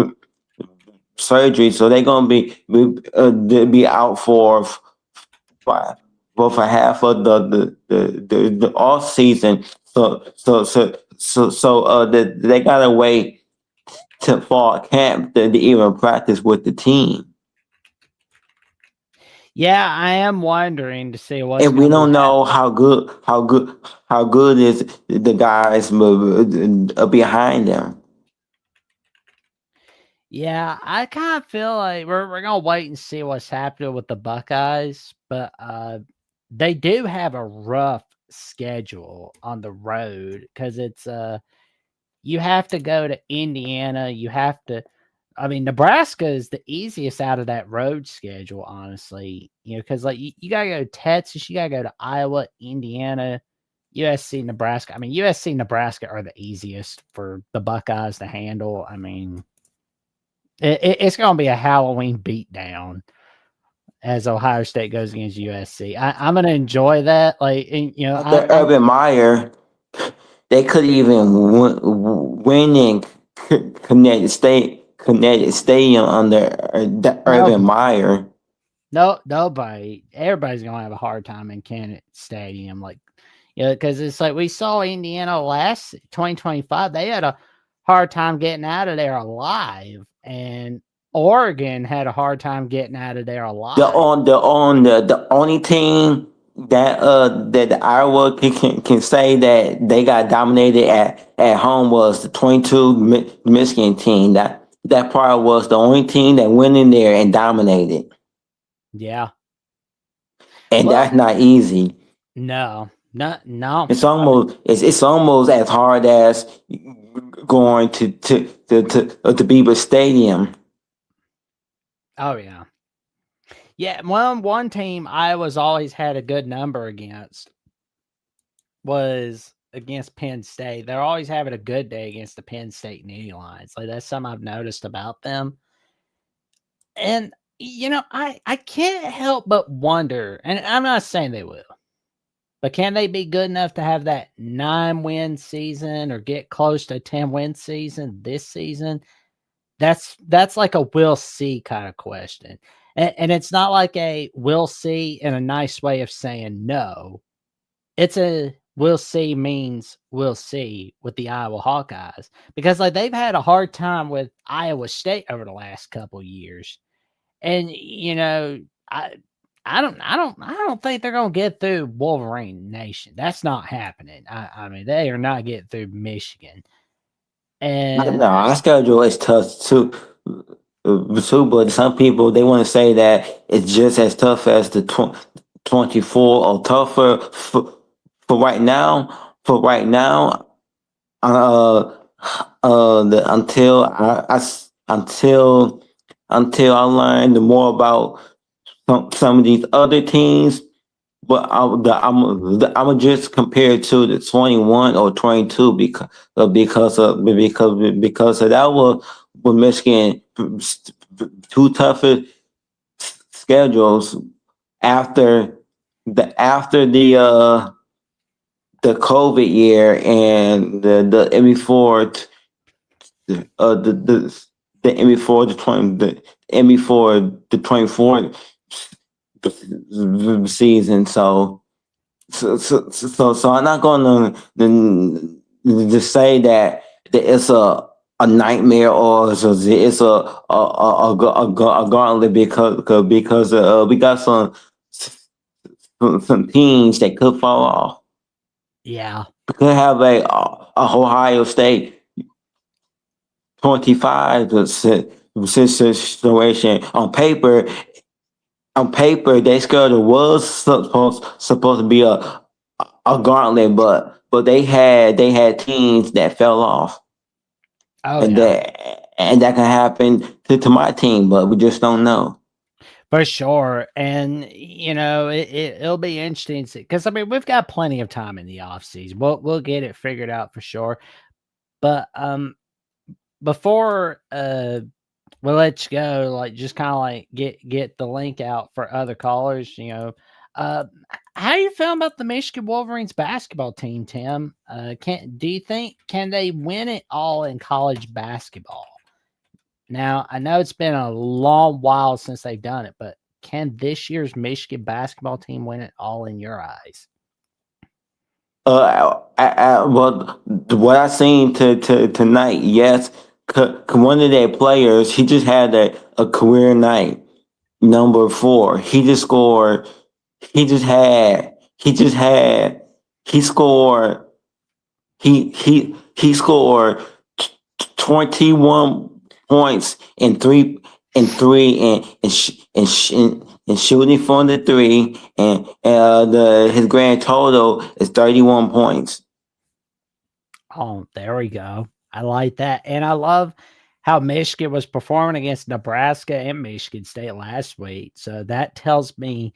surgery, so they're gonna be out for, for half of the off season. They gotta wait to fall camp to even practice with the team. Yeah, I am wondering to see what's And we going to don't be know happening. how good is the guys behind them. Yeah, I kind of feel like we're gonna wait and see what's happening with the Buckeyes, but they do have a rough schedule on the road because it's you have to go to Indiana, you have to. I mean, Nebraska is the easiest out of that road schedule, honestly. You know, because like you gotta go to Texas, you gotta go to Iowa, Indiana, USC, Nebraska. I mean, USC, Nebraska are the easiest for the Buckeyes to handle. I mean, it's going to be a Halloween beatdown as Ohio State goes against USC. I'm going to enjoy that. Like, you know, Under Urban Meyer, they could even win in Connecticut Stadium under the Urban Meyer. No, nobody. Everybody's going to have a hard time in Kennedy Stadium. Like, you know, because it's like we saw Indiana last 2025. They had a hard time getting out of there alive, and Oregon had a hard time getting out of there alive. The only team that Iowa can say that they got dominated at home was the 22 Michigan team. That probably was the only team that went in there and dominated. Yeah. And that's not easy. No. It's almost as hard as going to Beaver Stadium. Oh yeah. Yeah, one team Iowa's always had a good number against was against Penn State. They're always having a good day against the Penn State Nittany Lions. Like that's something I've noticed about them. And you know, I can't help but wonder, and I'm not saying they will, but can they be good enough to have that 9-win season or get close to a 10-win season this season? That's like a we'll see kind of question. And it's not like a we'll see in a nice way of saying no. It's a we'll see means we'll see with the Iowa Hawkeyes because like they've had a hard time with Iowa State over the last couple years. And you know, I don't think they're gonna get through Wolverine Nation. That's not happening. I mean, they are not getting through Michigan. And no, our schedule is tough too. But some people they want to say that it's just as tough as the 24 or tougher for right now. For right now, until I learn more about some of these other teams. But I'm just compared to the 21 or 22 because that was Michigan two toughest schedules after the COVID year and the year before the year before the year before the 24 season. So I'm not gonna say that it's a nightmare or it's a gauntlet because we got some teams that could fall off. yeah, could have a Ohio State 25 situation on paper. They schedule was supposed to be a gauntlet, but they had teams that fell off, Oh and yeah, that can happen to my team, but we just don't know. for sure. And it'll be interesting because I mean we've got plenty of time in the off season. We'll get it figured out for sure. But before we'll let you go, like just kind of like get the link out for other callers. Uh, how you feeling about the Michigan Wolverines basketball team, Tim? Do you think can they win it all in college basketball? Now I know it's been a long while since they've done it, but can this year's Michigan basketball team win it all in your eyes? Well, what I seen to tonight, yes, one of their players, he just had a career night. Number 4, he just scored. He just had. He just had. He scored. He scored 21 points and shooting from the three, and his grand total is 31 points. Oh, there we go. I like that. And I love how Michigan was performing against Nebraska and Michigan State last week. So that tells me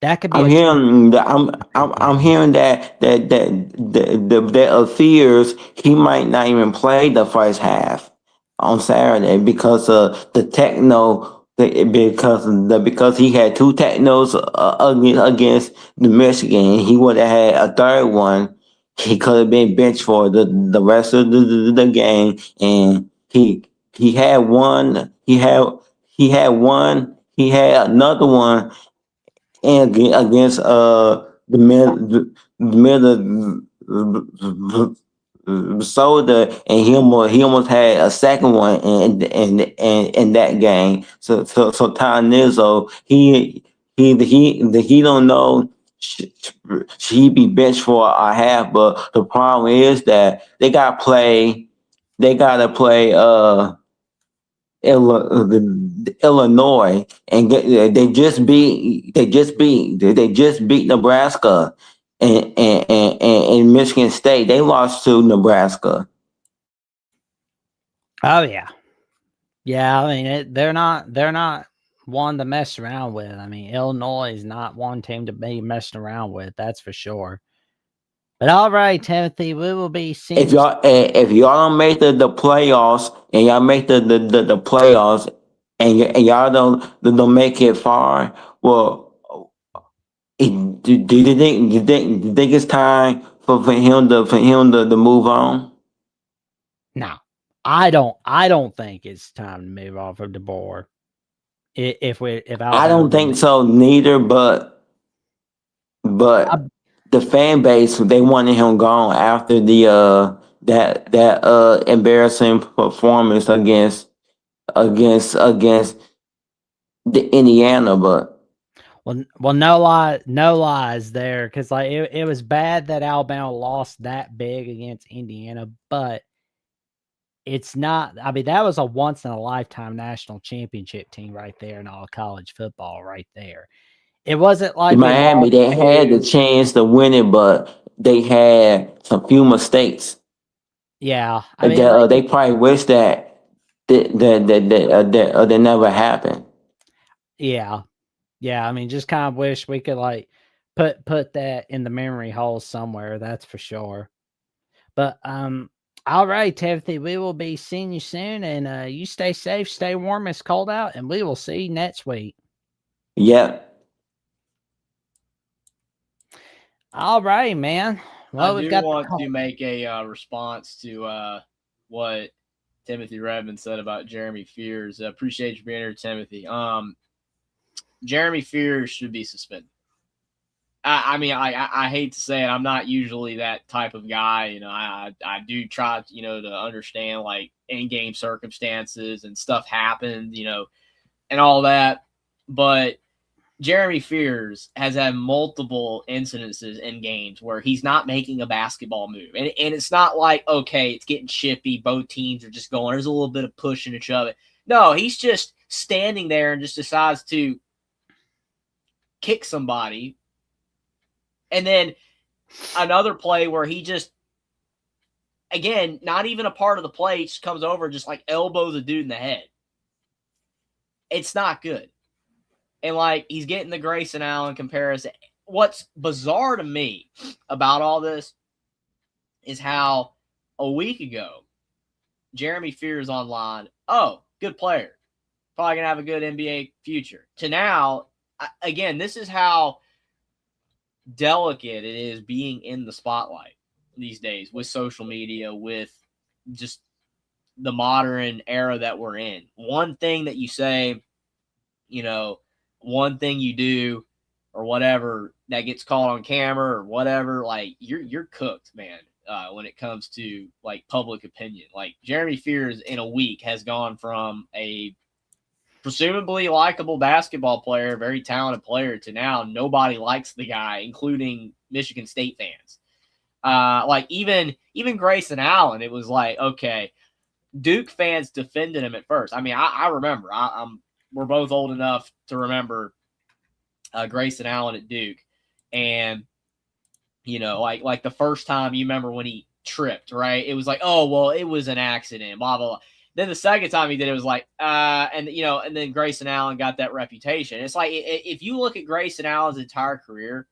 that could be I'm a hearing that I'm hearing that fears he might not even play the first half on Saturday because the techno because he had 2 technos against the Michigan. He would have had a third one. He could have been benched for the rest of the game, and he had one. He had another one and against the Minnesota, and he almost had a second one in that game. So Ty Nizzo, he don't know should he be benched for a half, but the problem is that they gotta play Illinois, and they just beat Nebraska, and Michigan State. They lost to Nebraska. Oh yeah. Yeah, I mean they're not one to mess around with. I mean, Illinois is not one team to be messing around with, that's for sure. But all right, Timothy, we will be seeing If y'all don't make the playoffs, and y'all make the playoffs, and y'all don't make it far, well, do you think it's time for him to move on? No. I don't think it's time to move off of DeBoer. If I Alabama don't think wins. so neither, but I- the fan base, they wanted him gone after the that embarrassing performance against the Indiana. But well, no lies there, because like it was bad that Alabama lost that big against Indiana, but it's not. I mean, that was a once in a lifetime national championship team right there in all college football, right there. It wasn't like we Miami, lost they had the to. chance to win it, but they had some few mistakes. Yeah, I mean, They probably wish that never happened. yeah, yeah. I mean, just kind of wish we could like put that in the memory hole somewhere. That's for sure. But all right, Timothy, we will be seeing you soon, and you stay safe, stay warm. It's cold out, and we will see you next week. Yep. All right, man. Well, I we've do got the want call. to make a response to what Timothy Redmond said about Jeremy Fears. Appreciate you being here, Timothy. Jeremy Fears should be suspended. I mean, I hate to say it. I'm not usually that type of guy. I do try, to understand like in game circumstances and stuff happened, and all that. But Jeremy Fears has had multiple incidences in games where he's not making a basketball move. And it's not like, okay, it's getting chippy. Both teams are just going, there's a little bit of pushing and shoving. No, he's just standing there and just decides to kick somebody. And then another play where he just, again, not even a part of the play, just comes over and just like elbows a dude in the head. It's not good. And like he's getting the Grayson Allen comparison. What's bizarre to me about all this is how a week ago, Jeremy Fears online, oh, good player. Probably going to have a good NBA future. To now, again, this is how delicate it is being in the spotlight these days with social media, with just the modern era that we're in. One thing that you say, one thing you do or whatever that gets caught on camera or whatever, like you're cooked, man, when it comes to like public opinion. Like Jeremy Fears in a week has gone from a presumably likable basketball player, very talented player, to now nobody likes the guy, including Michigan State fans. Like even Grayson Allen, it was like, okay, Duke fans defended him at first. I mean, I remember, we're both old enough to remember Grayson Allen at Duke. And, like the first time, you remember when he tripped, right? It was like, oh, well, it was an accident, blah, blah, blah. Then the second time he did it was like, and then Grayson Allen got that reputation. It's like, if you look at Grayson Allen's entire career,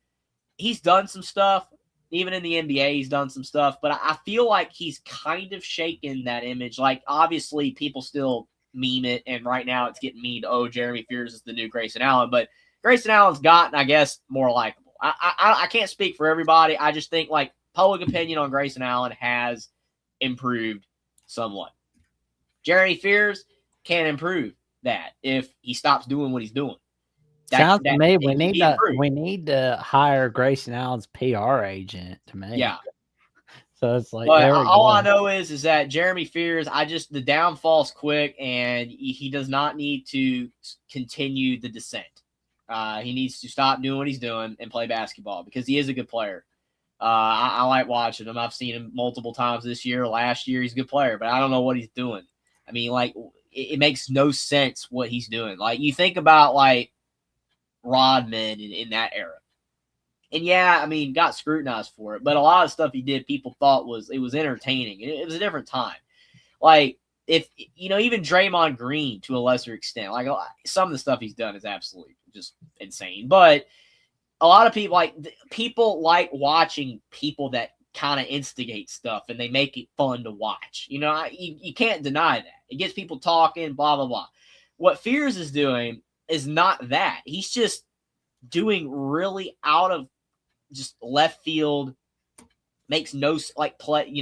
he's done some stuff. Even in the NBA, he's done some stuff. But I feel like he's kind of shaken that image. Like, obviously, people still meme it, and right now it's getting memed. Oh, Jeremy Fears is the new Grayson Allen. But Grayson Allen's gotten, I guess, more likable. I can't speak for everybody. I just think, like, public opinion on Grayson Allen has improved somewhat. Jeremy Fears can improve that if he stops doing what he's doing. Sounds to me we need to hire Grayson Allen's PR agent to me. Yeah. So it's like, but all I know is that Jeremy Fears, the downfall's quick, and he does not need to continue the descent. He needs to stop doing what he's doing and play basketball because he is a good player. I like watching him. I've seen him multiple times this year. Last year, he's a good player, but I don't know what he's doing. I mean, like, it makes no sense what he's doing. Like, you think about, like, Rodman in that era. And yeah, I mean, got scrutinized for it, but a lot of stuff he did, people thought was entertaining. It was a different time. Like, if even Draymond Green to a lesser extent, like some of the stuff he's done is absolutely just insane. But a lot of people like watching people that kind of instigate stuff and they make it fun to watch. You can't deny that. It gets people talking, blah, blah, blah. What Fears is doing is not that. He's just doing really out of just left field, makes no play.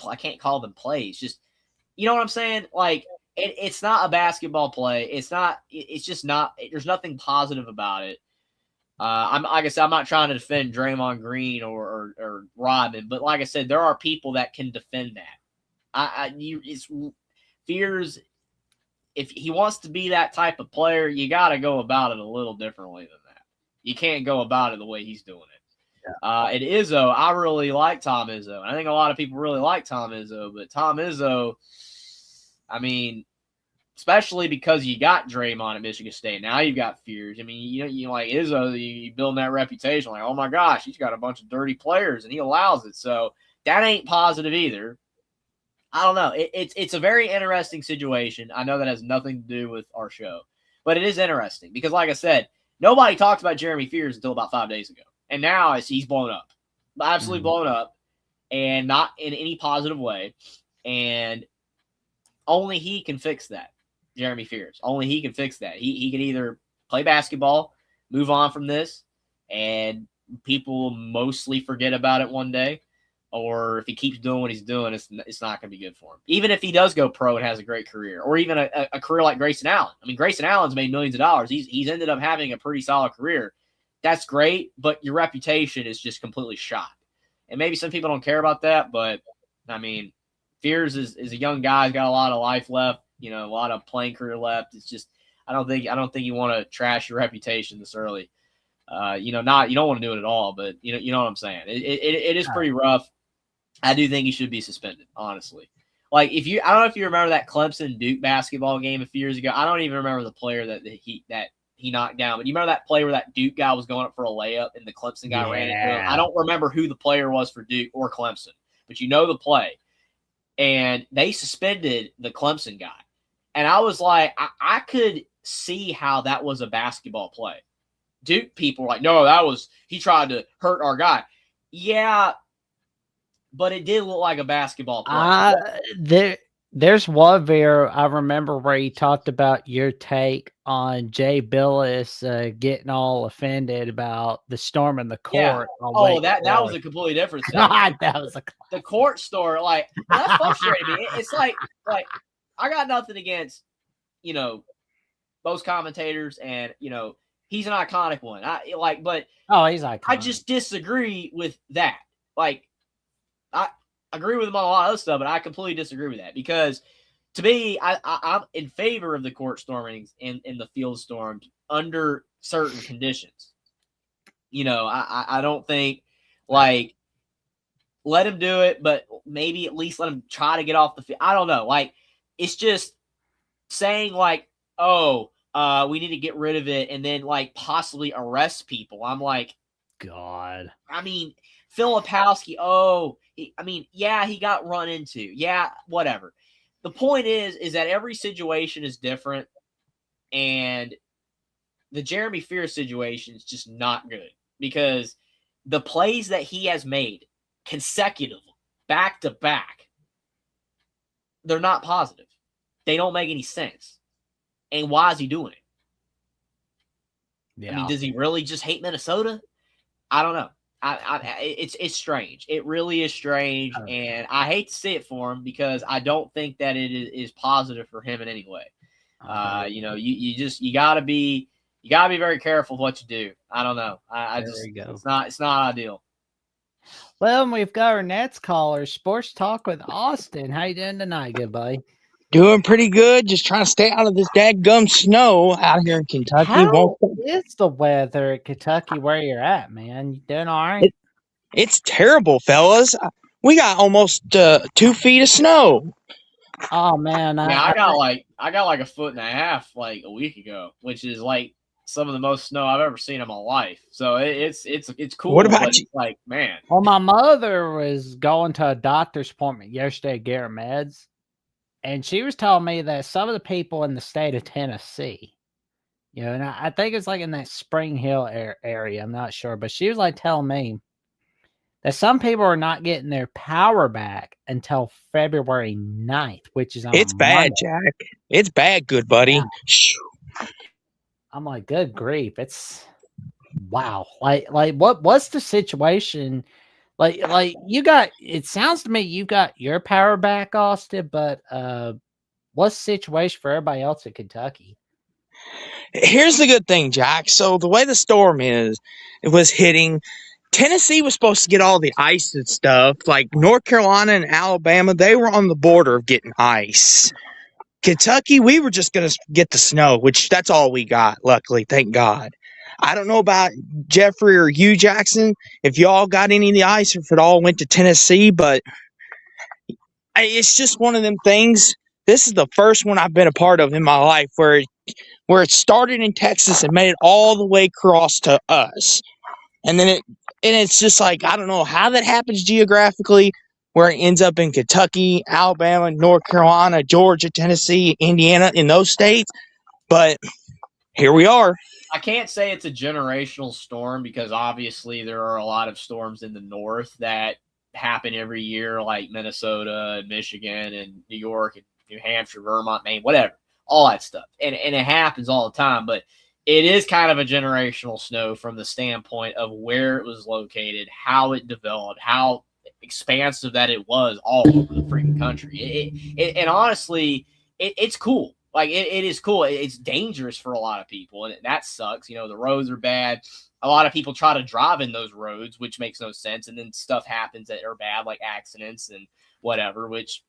I can't call them plays. Just, you know what I'm saying? Like it's not a basketball play. It's not. It's just not. There's nothing positive about it. I'm like I said, I'm not trying to defend Draymond Green or Rodman, but like I said, there are people that can defend that. It's Fears. If he wants to be that type of player, you got to go about it a little differently than that. You can't go about it the way he's doing it. Yeah. And Izzo, I really like Tom Izzo. And I think a lot of people really like Tom Izzo. But Tom Izzo, I mean, especially because you got Draymond at Michigan State. Now you've got Fears. I mean, you like Izzo, you build that reputation. Like, oh, my gosh, he's got a bunch of dirty players, and he allows it. So that ain't positive either. I don't know. It's a very interesting situation. I know that has nothing to do with our show, but it is interesting because, like I said, nobody talked about Jeremy Fears until about 5 days ago, and now he's blown up, absolutely blown up, and not in any positive way. And only he can fix that, Jeremy Fears. Only he can fix that. He can either play basketball, move on from this, and people will mostly forget about it one day. Or if he keeps doing what he's doing, it's not going to be good for him. Even if he does go pro and has a great career, or even a career like Grayson Allen. I mean, Grayson Allen's made millions of dollars. He's ended up having a pretty solid career. That's great, but your reputation is just completely shot. And maybe some people don't care about that, but, I mean, Fears is a young guy. He's got a lot of life left, a lot of playing career left. It's just I don't think you want to trash your reputation this early. You don't want to do it at all, but you know what I'm saying. It is pretty rough. I do think he should be suspended, honestly. Like I don't know if you remember that Clemson Duke basketball game a few years ago. I don't even remember the player that he knocked down, but you remember that play where that Duke guy was going up for a layup and the Clemson guy ran into him? I don't remember who the player was for Duke or Clemson, but you know the play. And they suspended the Clemson guy. And I was like, I could see how that was a basketball play. Duke people were like, no, he tried to hurt our guy. Yeah, but it did look like a basketball play. There's one video I remember where he talked about your take on Jay Billis getting all offended about the storm in the court. Yeah. Oh, that was a completely different thing. God, that was the court store. Like, that frustrated me. It's like I got nothing against, those commentators, and he's an iconic one. He's iconic. I just disagree with that. Like, I agree with him on a lot of other stuff, but I completely disagree with that because, to me, I'm in favor of the court stormings and the field storms under certain conditions. I don't think, like, let him do it, but maybe at least let him try to get off the field. I don't know. Like, it's just saying, like, we need to get rid of it and then, like, possibly arrest people. I'm like, God. I mean, Filipowski, he got run into. Yeah, whatever. The point is that every situation is different, and the Jeremy Fears situation is just not good because the plays that he has made consecutively, back to back, they're not positive. They don't make any sense. And why is he doing it? Yeah. I mean, does he really just hate Minnesota? I don't know. It's strange. It really is strange, and I hate to see it for him because I don't think that it is positive for him in any way. You gotta be very careful with what you do. I don't know. It's not ideal. Well, we've got our next caller, Sports Talk with Austin. How you doing tonight, good buddy? Doing pretty good. Just trying to stay out of this dadgum snow out here in Kentucky. How is the weather in Kentucky where you're at, man? You doing all right? It's terrible, fellas. We got almost 2 feet of snow. Oh man, I got like a foot and a half like a week ago, which is like some of the most snow I've ever seen in my life. So it's cool. What about you? Like, man. Well, my mother was going to a doctor's appointment yesterday at Garrett Meds. And she was telling me that some of the people in the state of Tennessee, and I think it's like in that Spring Hill area, I'm not sure, but she was like telling me that some people are not getting their power back until February 9th, which is on It's bad, Jack. It's bad, good buddy. Yeah. I'm like, good grief. It's wow. Like what's the situation? Like you got, it sounds to me you got your power back, Austin, but what's the situation for everybody else in Kentucky? Here's the good thing, Jack. So the way the storm is, it was hitting. Tennessee was supposed to get all the ice and stuff. Like North Carolina and Alabama, they were on the border of getting ice. Kentucky, we were just going to get the snow, which that's all we got, luckily, thank God. I don't know about Jeffrey or you, Jackson, if y'all got any of the ice or if it all went to Tennessee, but it's just one of them things. This is the first one I've been a part of in my life where it started in Texas and made it all the way across to us. And then it's just like, I don't know how that happens geographically, where it ends up in Kentucky, Alabama, North Carolina, Georgia, Tennessee, Indiana, in those states. But here we are. I can't say it's a generational storm because obviously there are a lot of storms in the north that happen every year, like Minnesota and Michigan and New York and New Hampshire, Vermont, Maine, whatever, all that stuff. And it happens all the time, but it is kind of a generational snow from the standpoint of where it was located, how it developed, how expansive that it was all over the freaking country. And honestly, it's cool. Like, it is cool. It's dangerous for a lot of people, and that sucks. The roads are bad. A lot of people try to drive in those roads, which makes no sense, and then stuff happens that are bad, like accidents and whatever, which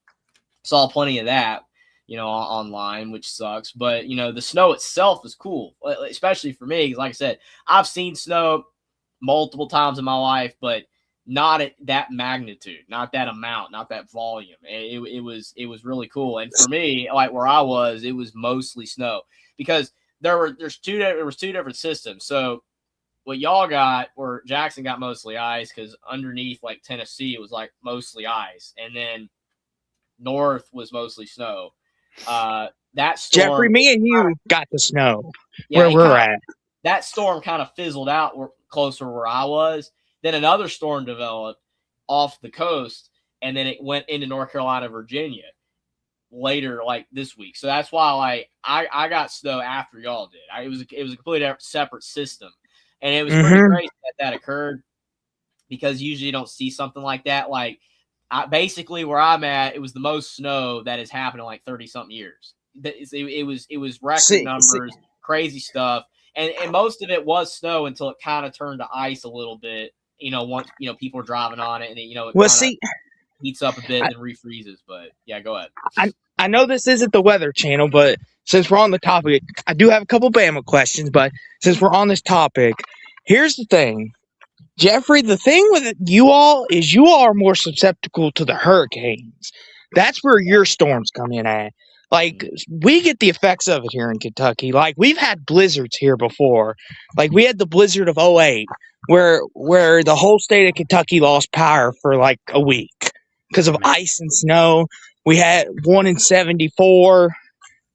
saw plenty of that. online, which sucks. But the snow itself is cool, especially for me. 'Cause like I said, I've seen snow multiple times in my life, but not at that magnitude, not that amount, not that volume. It was really cool. And for me, like where I was, it was mostly snow because there was two different systems. So what y'all got, where Jackson got mostly ice, because underneath like Tennessee it was like mostly ice, and then north was mostly snow. That storm, Jeffrey, me and you got the snow yeah, where we're at. that storm kind of fizzled out closer where I was. Then another storm developed off the coast, and then it went into North Carolina, Virginia later, like this week. So that's why like I got snow after y'all did. It was a completely separate system, and it was pretty great that occurred, because usually you don't see something like that. Like basically where I'm at, it was the most snow that has happened in like 30 something years. It was record numbers, crazy stuff. And most of it was snow until it kind of turned to ice a little bit, once, people are driving on it, and it kind of heats up a bit and then refreezes. But yeah, go ahead. I know this isn't the Weather Channel, but since we're on the topic, I do have a couple Bama questions, but since we're on this topic, here's the thing. Jeffrey, the thing with you all is you all are more susceptible to the hurricanes. That's where your storms come in at. Like, we get the effects of it here in Kentucky. Like, we've had blizzards here before. Like, we had the blizzard of '08, where the whole state of Kentucky lost power for like a week because of ice and snow. We had one in '74,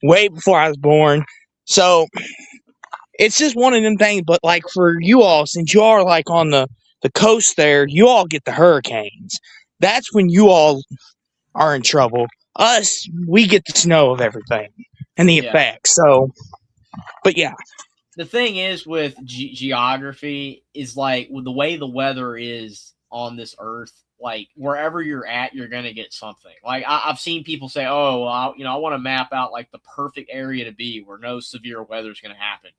way before I was born. So it's just one of them things. But like for you all, since you are like on the coast there, you all get the hurricanes. That's when you all are in trouble. Us, we get the snow of everything and the effects. So, but yeah. The thing is with geography is like with the way the weather is on this earth, like wherever you're at, you're going to get something. Like I've seen people say, oh, well, I want to map out like the perfect area to be where no severe weather is going to happen.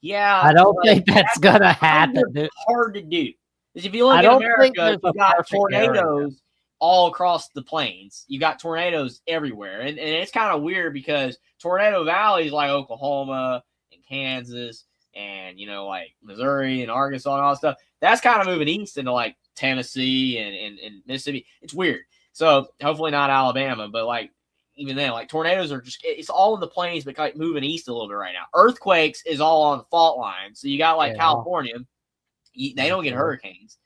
Yeah. I don't think that's going to happen. Hard to do. Because if you look at America, you got tornadoes all across the plains. You got tornadoes everywhere. And it's kind of weird because Tornado Valley is like Oklahoma and Kansas and, like Missouri and Arkansas and all that stuff. That's kind of moving east into like Tennessee and Mississippi. It's weird. So hopefully not Alabama, but like even then, like tornadoes are it's all in the plains, but like moving east a little bit right now. Earthquakes is all on the fault line. So you got like California. They don't get hurricanes,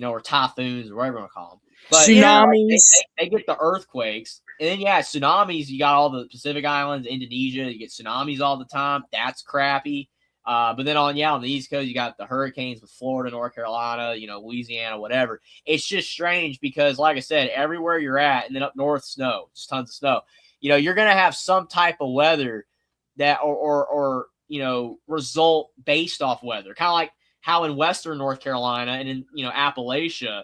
or typhoons or whatever you want to call them. But tsunamis. They get the earthquakes. And then, tsunamis, you got all the Pacific Islands, Indonesia, you get tsunamis all the time. That's crappy. But then on the East Coast, you got the hurricanes with Florida, North Carolina, Louisiana, whatever. It's just strange because, like I said, everywhere you're at, and then up north, snow, just tons of snow. You're going to have some type of weather that or result based off weather. Kind of like how in Western North Carolina and in, Appalachia,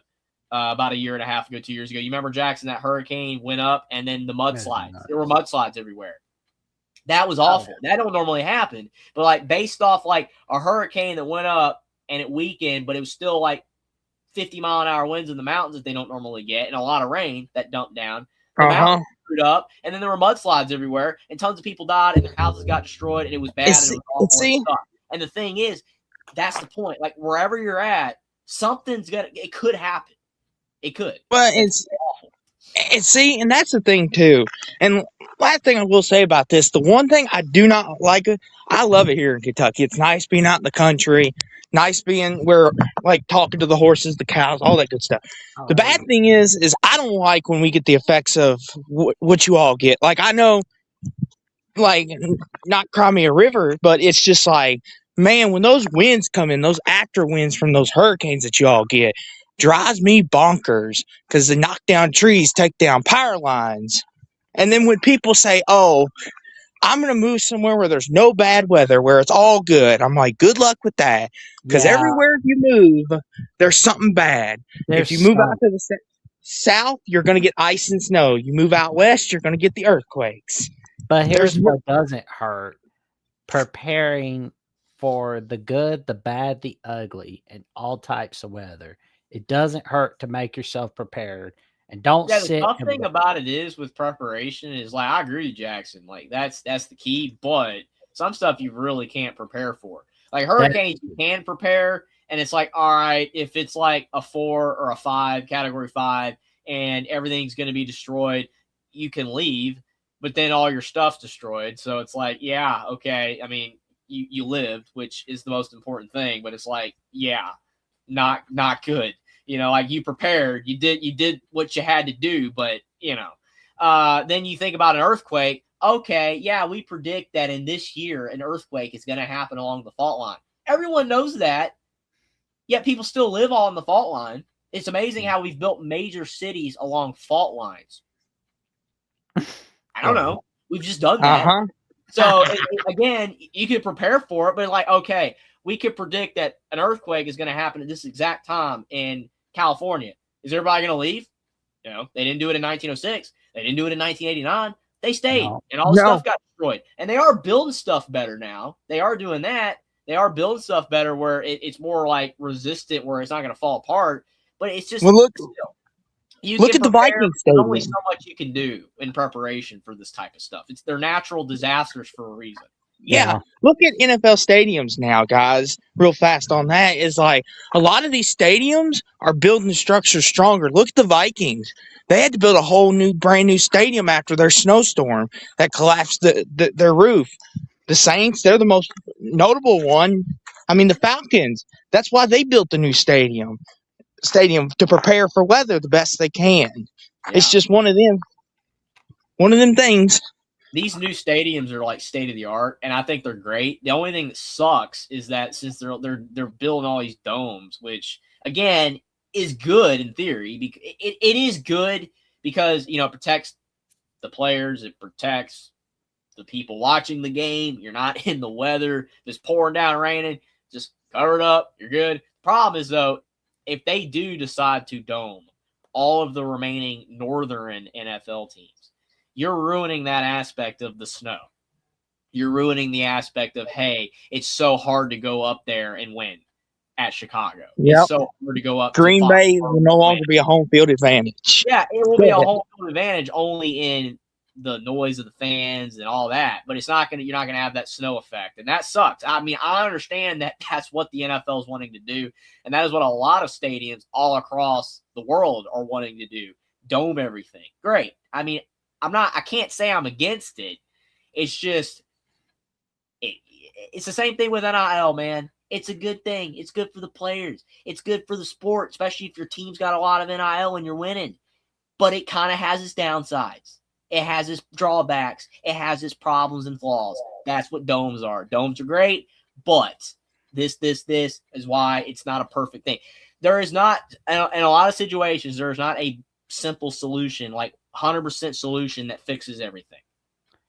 about a year and a half ago, 2 years ago. You remember, Jackson, that hurricane went up and then the mudslides. There were mudslides everywhere. That was awful. That don't normally happen. But like based off like a hurricane that went up and it weakened, but it was still like 50-mile-an-hour winds in the mountains that they don't normally get, and a lot of rain that dumped down. The mountains screwed up, and then there were mudslides everywhere, and tons of people died, and their houses got destroyed, and it was bad. And it was awful. And the thing is, that's the point. Like wherever you're at, it could happen. It could. But it's see, and that's the thing too. And last thing I will say about this, the one thing I do not like it, I love it here in Kentucky. It's nice being out in the country, nice being where like talking to the horses, the cows, all that good stuff. The bad thing is I don't like when we get the effects of what you all get. Like I know, like not Crimea River, but it's just like, man, when those winds come in, those after winds from those hurricanes that you all get, drives me bonkers because they knock down trees, take down power lines. And then when people say, oh, I'm going to move somewhere where there's no bad weather, where it's all good, I'm like, good luck with that. Because everywhere you move, there's something bad. If you move out to the south, you're going to get ice and snow. You move out west, you're going to get the earthquakes. But here's what doesn't hurt. Preparing for the good, the bad, the ugly, and all types of weather. It doesn't hurt to make yourself prepared. and don't Yeah, the sit tough and thing about it is with preparation is like I agree with Jackson. Like that's the key, but some stuff you really can't prepare for. Like hurricanes, you can prepare, and it's like, all right, if it's like a 4 or a 5, category 5, and everything's going to be destroyed, you can leave, but then all your stuff's destroyed. So it's like, yeah, okay. I mean, you lived, which is the most important thing, but it's like, yeah, not good. You know, like you prepared, you did what you had to do, but then you think about an earthquake. Okay, yeah, we predict that in this year an earthquake is going to happen along the fault line. Everyone knows that, yet people still live on the fault line. It's amazing how we've built major cities along fault lines. I don't know. We've just done that. Uh-huh. So again, you could prepare for it, but like, okay, we could predict that an earthquake is going to happen at this exact time in California. Is everybody going to leave? You know, they didn't do it in 1906. They didn't do it in 1989. They stayed, and all the stuff got destroyed. And they are building stuff better now. They are doing that. They are building stuff better where it's more like resistant, where it's not going to fall apart. But it's just look at the Vikings There's only stadium. so much you can do in preparation for this type of stuff. They're natural disasters for a reason. Yeah. Look at NFL stadiums now, guys. Real fast on that is like a lot of these stadiums are building the structure stronger. Look at the Vikings. They had to build a whole brand new stadium after their snowstorm that collapsed their roof. The Saints, they're the most notable one. I mean, the Falcons, that's why they built the new stadium to prepare for weather the best they can. Yeah. It's just one of them things. These new stadiums are like state of the art, and I think they're great. The only thing that sucks is that since they're building all these domes, which again is good in theory, because it is good because it protects the players, it protects the people watching the game. You're not in the weather, if it's pouring down, raining, just cover it up, you're good. Problem is though, if they do decide to dome all of the remaining northern NFL teams, you're ruining that aspect of the snow. You're ruining the aspect of, hey, it's so hard to go up there and win at Chicago. Yep. It's so hard to go up Green Bay will no longer be a home field advantage. Yeah, it will be a home field advantage only in the noise of the fans and all that, but you're not gonna have that snow effect, and that sucks. I mean, I understand that that's what the NFL is wanting to do, and that is what a lot of stadiums all across the world are wanting to do: dome everything. Great. I mean, I can't say I'm against it. It's just, it's the same thing with NIL, man. It's a good thing. It's good for the players. It's good for the sport, especially if your team's got a lot of NIL and you're winning. But it kind of has its downsides. It has its drawbacks. It has its problems and flaws. That's what domes are. Domes are great, but this is why it's not a perfect thing. There is not, in a lot of situations, there is not a simple solution, like 100% solution that fixes everything.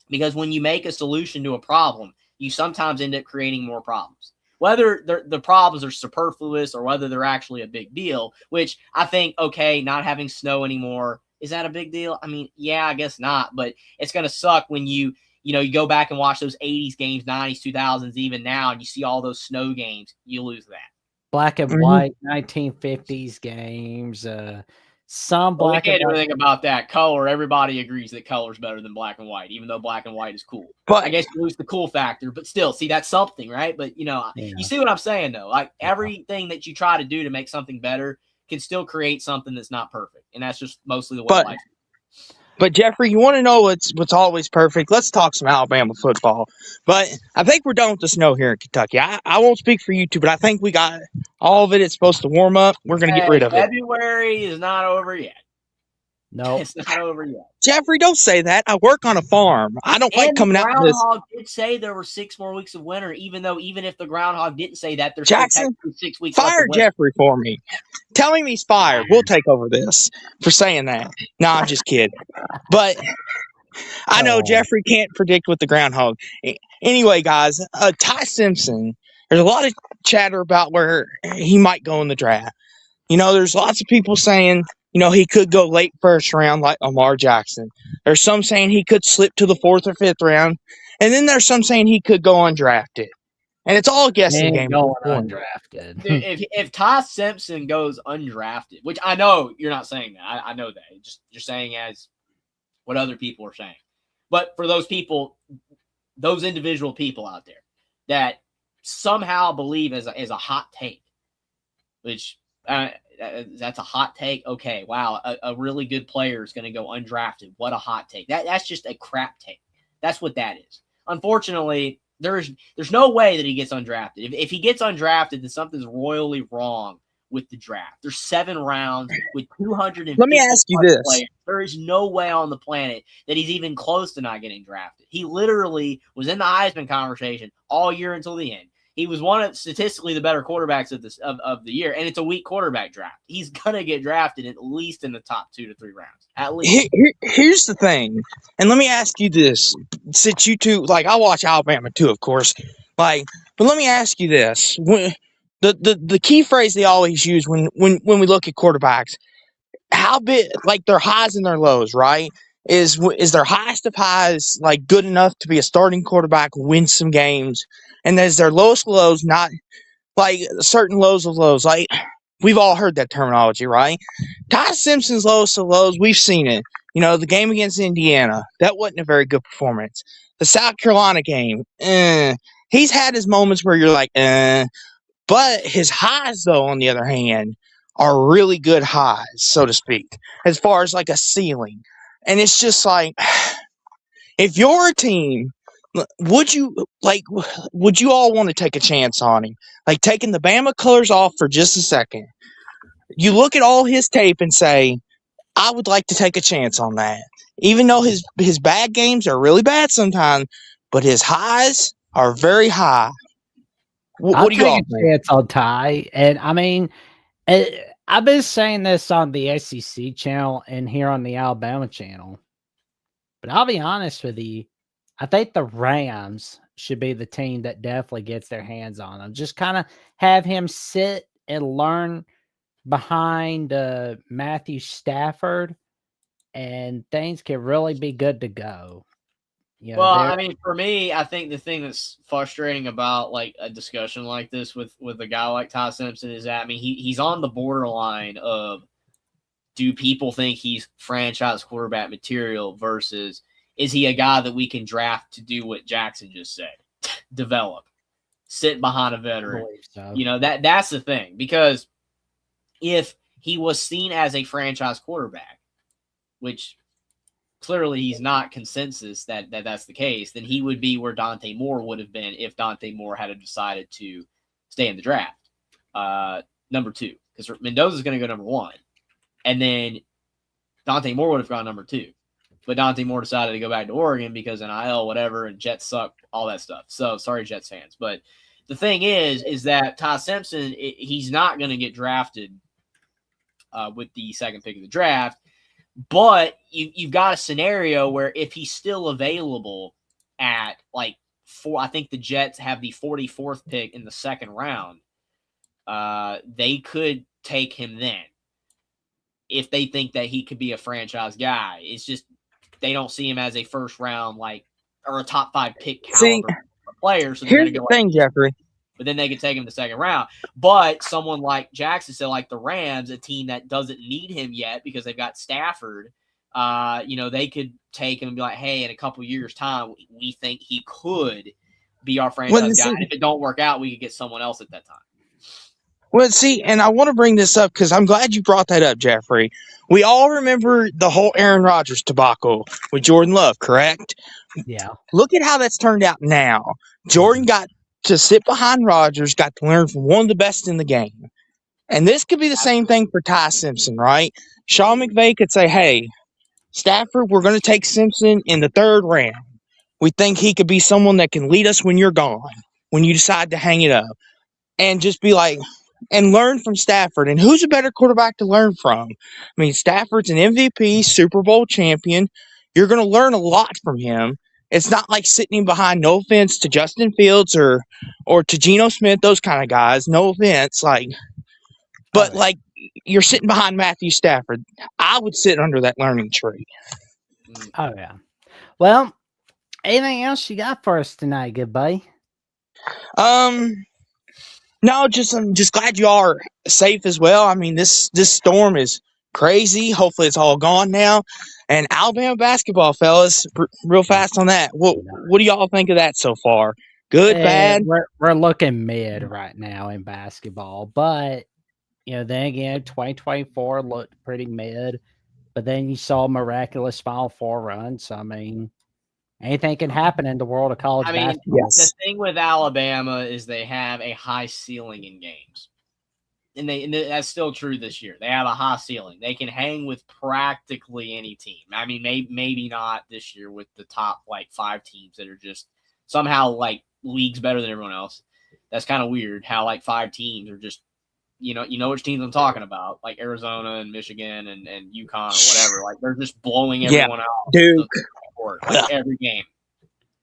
Because when you make a solution to a problem, you sometimes end up creating more problems. Whether the problems are superfluous or whether they're actually a big deal, which I think, okay, not having snow anymore, is that a big deal? I mean, yeah, I guess not, but it's going to suck when you go back and watch those 80s games, 90s, 2000s, even now, and you see all those snow games, you lose that. Black and white 1950s games, some black we can't and do anything about that. Color, everybody agrees that color's better than black and white, even though black and white is cool. But I guess you lose the cool factor, but still, see, that's something, right? But, you see what I'm saying, though? Like, everything that you try to do to make something better can still create something that's not perfect, and that's just mostly the way life is. But Jeffrey, you want to know what's always perfect? Let's talk some Alabama football. But I think we're done with the snow here in Kentucky. I won't speak for you two, but I think we got all of it. It's supposed to warm up. We're going to get rid of it. February is not over yet. No, it's not over yet. Jeffrey, don't say that. I work on a farm. I don't like coming out with this. Groundhog did say there were 6 more weeks of winter, even if the groundhog didn't say that, there's Jackson, 6 weeks. Fire Jeffrey for me. Telling me he's fired. We'll take over this for saying that. No, I'm just kidding. But I know Jeffrey can't predict with the groundhog. Anyway, guys, Ty Simpson, there's a lot of chatter about where he might go in the draft. There's lots of people saying, he could go late first round like Lamar Jackson. There's some saying he could slip to the 4th or 5th round. And then there's some saying he could go undrafted. And it's all a guessing And game. going at this point. undrafted. Dude, if Ty Simpson goes undrafted, which I know you're not saying that, I know that. You're saying as what other people are saying. But for those people, those individual people out there that somehow believe as a hot take, which that's a hot take. Okay, wow, a really good player is going to go undrafted. What a hot take. That's just a crap take. That's what that is. Unfortunately, there's no way that he gets undrafted. If he gets undrafted, then something's royally wrong with the draft. There's 7 rounds with 250 Let me ask you this. players. There is no way on the planet that he's even close to not getting drafted. He literally was in the Heisman conversation all year until the end. He was one of statistically the better quarterbacks of the year, and it's a weak quarterback draft. He's gonna get drafted at least in the top 2 to 3 rounds, at least. Here's the thing, and let me ask you this: since you two, like, I watch Alabama too, of course, like, but let me ask you this: the key phrase they always use when we look at quarterbacks, how big, like, their highs and their lows, right? Is their highest of highs like good enough to be a starting quarterback, win some games, and is their lowest lows not like certain lows of lows? Like, we've all heard that terminology, right? Ty Simpson's lowest of lows, we've seen it. You know, the game against Indiana, that wasn't a very good performance. The South Carolina game, he's had his moments where you're like, but his highs, though, on the other hand, are really good highs, so to speak, as far as like a ceiling. And it's just like, if you're a team, would you all want to take a chance on him? Like, taking the Bama colors off for just a second. You look at all his tape and say, I would like to take a chance on that. Even though his bad games are really bad sometimes, but his highs are very high. I'll What do you all take a think? chance on Ty. And I mean, I've been saying this on the SEC channel and here on the Alabama channel. But I'll be honest with you. I think the Rams should be the team that definitely gets their hands on him. Just kind of have him sit and learn behind Matthew Stafford, and things can really be good to go. You know, Well, I mean, for me, I think the thing that's frustrating about like a discussion like this with a guy like Ty Simpson is that, I mean, he's on the borderline of, do people think he's franchise quarterback material versus is he a guy that we can draft to do what Jackson just said, develop, sit behind a I veteran. believe so. You know, that's the thing, because if he was seen as a franchise quarterback, which clearly he's not consensus that's the case, then he would be where Dante Moore would have been if Dante Moore had decided to stay in the draft. Number 2, because Mendoza's going to go number 1. And then Dante Moore would have gone number 2. But Dante Moore decided to go back to Oregon because NIL, whatever, and Jets suck, all that stuff. So, sorry, Jets fans. But the thing is that Ty Simpson, he's not going to get drafted with the second pick of the draft. But you've got a scenario where if he's still available at like 4, I think the Jets have the 44th pick in the second round, they could take him then if they think that he could be a franchise guy. It's just they don't see him as a first round, like, or a top 5 pick caliber player. So they're Here's the thing, Jeffrey. But then they could take him in the second round. But someone like Jackson said, like the Rams, a team that doesn't need him yet because they've got Stafford, they could take him and be like, hey, in a couple years' time, we think he could be our franchise guy. And if it don't work out, we could get someone else at that time. Well, see, and I want to bring this up because I'm glad you brought that up, Jeffrey. We all remember the whole Aaron Rodgers debacle with Jordan Love, correct? Yeah. Look at how that's turned out now. Jordan got to sit behind Rodgers, got to learn from one of the best in the game. And this could be the same thing for Ty Simpson, right? Sean McVay could say, hey, Stafford, we're going to take Simpson in the 3rd round. We think he could be someone that can lead us when you're gone, when you decide to hang it up. And just be like, and learn from Stafford. And who's a better quarterback to learn from? I mean, Stafford's an MVP, Super Bowl champion. You're going to learn a lot from him. It's not like sitting behind, no offense to Justin Fields or to Geno Smith, those kind of guys. No offense. But you're sitting behind Matthew Stafford. I would sit under that learning tree. Oh, yeah. Well, anything else you got for us tonight, good buddy? No, just I'm just glad you all are safe as well. I mean, this storm is crazy. Hopefully, it's all gone now. And Alabama basketball, fellas, real fast on that. What do y'all think of that so far? Good, bad? We're looking mid right now in basketball, but then again, 2024 looked pretty mid. But then you saw a miraculous Final Four run. So I mean, anything can happen in the world of college I mean, basketball. the thing with Alabama is they have a high ceiling in games. And that's still true this year. They have a high ceiling. They can hang with practically any team. I mean, maybe not this year with the top like 5 teams that are just somehow like leagues better than everyone else. That's kind of weird how like 5 teams are just you know which teams I'm talking about, like Arizona and Michigan and UConn or whatever. Like they're just blowing everyone out Duke. Like every game.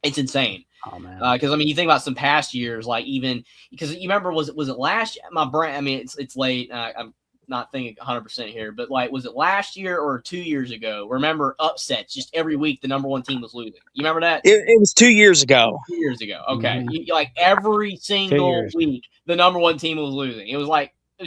It's insane. Oh man. Because I mean, you think about some past years, like even because you remember, was it last year? My brain. I mean, it's late. I'm not thinking 100% here, but like, was it last year or 2 years ago? Remember upsets? Just every week, the number 1 team was losing. You remember that? It was 2 years ago. 2 years ago. Okay, like every single week, the number 1 team was losing. It was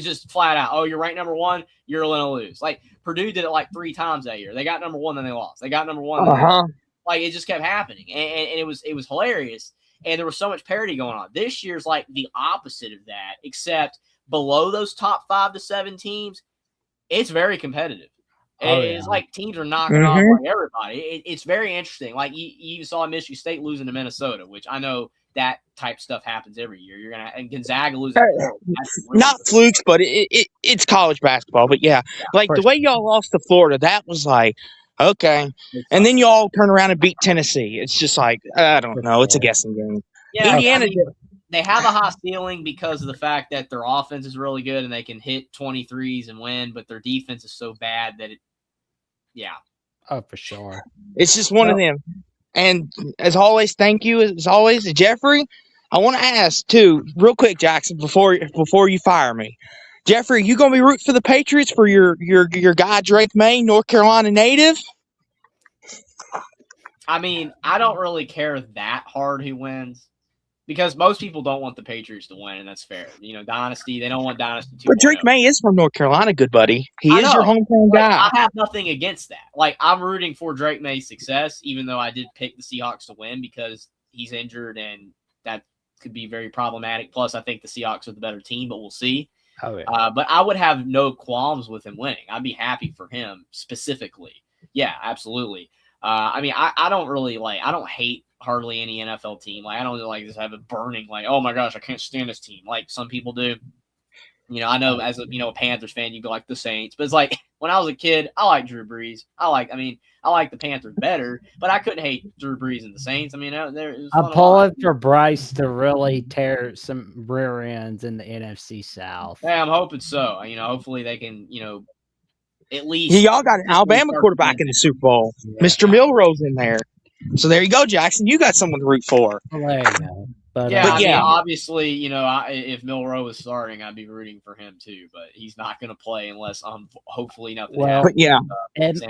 just flat out. Oh, you're ranked number 1, you're gonna lose. Like Purdue did it like 3 times that year. They got number 1, then they lost. They got number 1. Then they lost. Like it just kept happening, and it was hilarious, and there was so much parity going on. This year's like the opposite of that, except below those top 5 to 7 teams, it's very competitive. It's like teams are knocking off like everybody. It's very interesting. Like you saw Michigan State losing to Minnesota, which I know that type of stuff happens every year. And Gonzaga losing. Not flukes, but it's college basketball. But yeah, like the way y'all lost to Florida, that was like. Okay. And then you all turn around and beat Tennessee. It's just like, I don't know. It's a guessing game. Yeah, Indiana, I mean, they have a high ceiling because of the fact that their offense is really good and they can hit 23s and win, but their defense is so bad that Oh, for sure. It's just one of them. And as always, thank you. As always, Jeffrey, I want to ask, too, real quick, Jackson, before you fire me. Jeffrey, you gonna be rooting for the Patriots for your guy Drake May, North Carolina native? I mean, I don't really care that hard who wins because most people don't want the Patriots to win, and that's fair. Dynasty, they don't want Dynasty 2.0. But Drake May is from North Carolina, good buddy. He is your hometown guy. I have nothing against that. Like, I'm rooting for Drake May's success, even though I did pick the Seahawks to win because he's injured, and that could be very problematic. Plus, I think the Seahawks are the better team, but we'll see. Oh, yeah. But I would have no qualms with him winning. I'd be happy for him specifically. Yeah, absolutely. I mean, I don't really I don't hate hardly any NFL team. Like, I don't like just have a burning oh my gosh, I can't stand this team like some people do. I know as a Panthers fan, you go like the Saints, but it's like when I was a kid, I liked Drew Brees. I like the Panthers better, but I couldn't hate Drew Brees and the Saints. I mean, I'm pulling for Bryce to really tear some rear ends in the NFC South. Yeah, I'm hoping so. Hopefully they can, at least. Yeah, y'all got an Alabama quarterback in the Super Bowl. Yeah. Mr. Milrose in there. So there you go, Jackson. You got someone to root for. Well, there you go. But I mean, obviously, if Milroe was starting, I'd be rooting for him too. But he's not going to play unless hopefully nothing happens.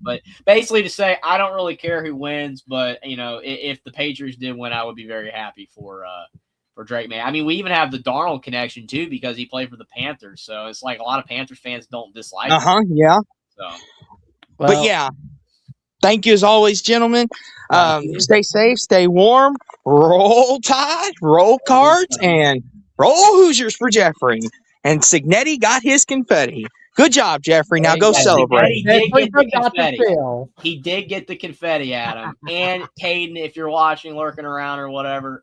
But basically, to say I don't really care who wins, but if the Patriots did win, I would be very happy for Drake May. I mean, we even have the Darnold connection too because he played for the Panthers. So it's like a lot of Panthers fans don't dislike him. Yeah. So, but yeah. Thank you as always, gentlemen. Stay safe, stay warm, roll Tide, roll Cards, and roll Hoosiers for Jeffrey. And Signetti got his confetti. Good job, Jeffrey. Now go celebrate. He did get the confetti, Adam. And Caden, if you're watching, lurking around or whatever,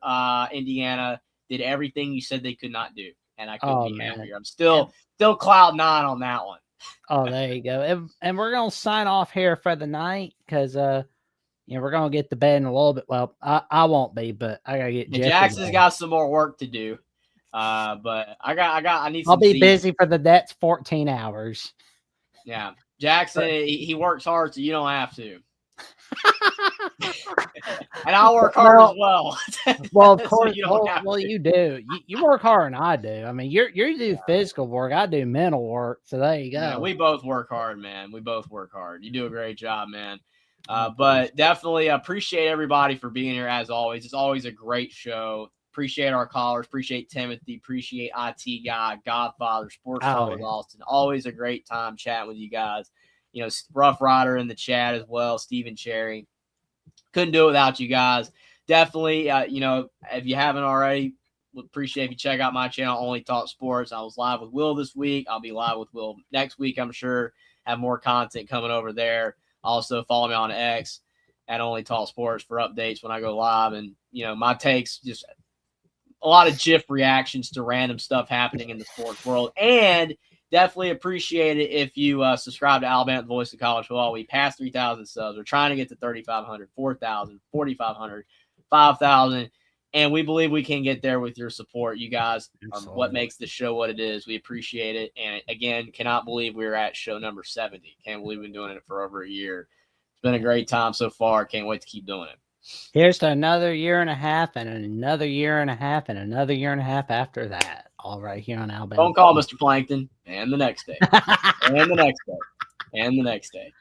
Indiana did everything you said they could not do. And I couldn't be happier. I'm still cloud 9 on that one. Oh, there you go. And we're going to sign off here for the night because, we're going to get to bed in a little bit. Well, I won't be, but I got to get Jackson's got some more work to do. But I need some I'll be busy for the next 14 hours. Yeah. Jackson, he works hard, so you don't have to. And I work hard as well. Well, of course. So you do. You work harder than I do. I mean, you do physical work. I do mental work. So there you go. Yeah, we both work hard, man. We both work hard. You do a great job, man. But definitely appreciate everybody for being here as always. It's always a great show. Appreciate our callers. Appreciate Timothy. Appreciate IT Guy, Godfather, Sports Talk with Austin. Always a great time chatting with you guys. You know, Rough Rider in the chat as well, Stephen Cherry. Couldn't do it without you guys. Definitely, you know, if you haven't already, would appreciate if you check out my channel, Only Talk Sports. I was live with Will this week. I'll be live with Will next week, I'm sure. Have more content coming over there. Also, follow me on X at Only Talk Sports for updates when I go live. And, you know, my takes, just a lot of GIF reactions to random stuff happening in the sports world. And definitely appreciate it if you subscribe to Alabama, the Voice of College Football. We passed 3,000 subs. We're trying to get to 3,500, 4,000, 4,500, 5,000. And we believe we can get there with your support. You guys are what makes the show what it is. We appreciate it. And again, cannot believe we're at show number 70. Can't believe we've been doing it for over a year. It's been a great time so far. Can't wait to keep doing it. Here's to another year and a half, and another year and a half, and another year and a half after that. All right here on Alabama. Don't call Mr. Plankton. And the next day. And the next day. And the next day.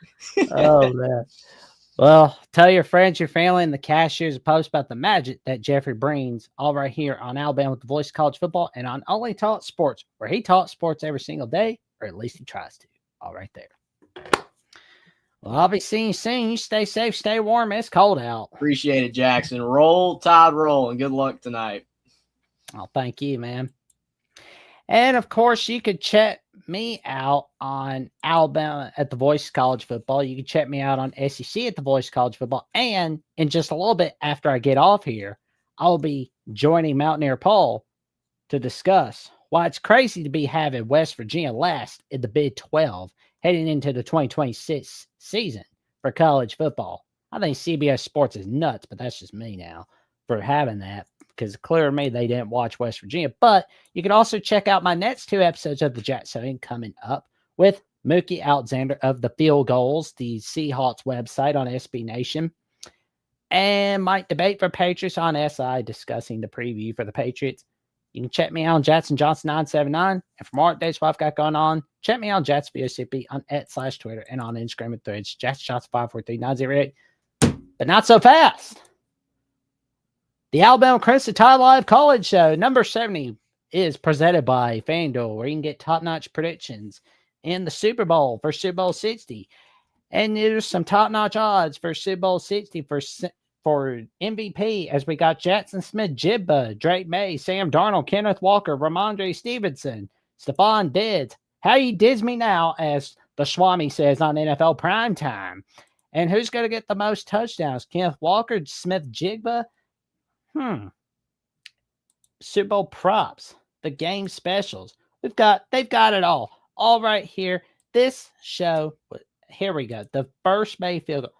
Oh, man. Well, tell your friends, your family, and the cashiers a post about the magic that Jeffrey brings all right here on Alabama with the Voice of College Football and on Only Talk Sports, where he talks sports every single day, or at least he tries to. All right there. Well, I'll be seeing you soon. You stay safe, stay warm. It's cold out. Appreciate it, Jackson. Roll, Tide, roll, and good luck tonight. Oh, thank you, man. And, of course, you could check me out on Alabama at the Voice of College Football. You can check me out on SEC at the Voice of College Football. And in just a little bit after I get off here, I'll be joining Mountaineer Paul to discuss why it's crazy to be having West Virginia last in the Big 12 heading into the 2026 season for college football. I think CBS Sports is nuts, but that's just me now for having that, because clear to me they didn't watch West Virginia. But you can also check out my next 2 episodes of the Jack 7 coming up with Mookie Alexander of the Field Goals, the Seahawks website on SB Nation, and Mike Debate for Patriots on SI discussing the preview for the Patriots. You can check me out on Jackson Johnson 979. And for more updates what I've got going on, check me out on Jackson VOCP on X/Twitter and on Instagram and Threads. Jackson Johnson 543908. But not so fast. The Alabama Crimson Tide Live College Show number 70 is presented by FanDuel, where you can get top-notch predictions in the Super Bowl for Super Bowl 60. And there's some top-notch odds for Super Bowl 60 for MVP, as we got Jackson Smith-Jigba, Drake May, Sam Darnold, Kenneth Walker, Ramondre Stevenson, Stephon Diggs. How you dids me now, as the Swami says on NFL Primetime. And who's going to get the most touchdowns? Kenneth Walker, Smith-Jigba? Super Bowl props, the game specials. They've got it all right here. This show, here we go. The first May field goal.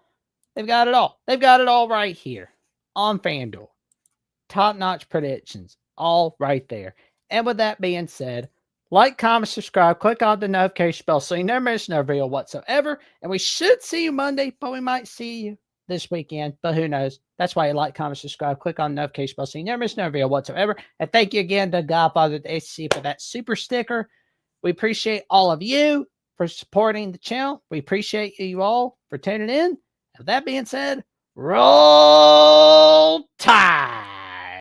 They've got it all. They've got it all right here on FanDuel. Top-notch predictions, all right there. And with that being said, like, comment, subscribe, click on the notification bell so you never miss no video whatsoever. And we should see you Monday, but we might see you this weekend, but who knows? That's why you like, comment, subscribe, click on the notification bell so you never miss no video whatsoever. And thank you again to Godfather at the SEC for that super sticker. We appreciate all of you for supporting the channel. We appreciate you all for tuning in. With that being said, roll Tide!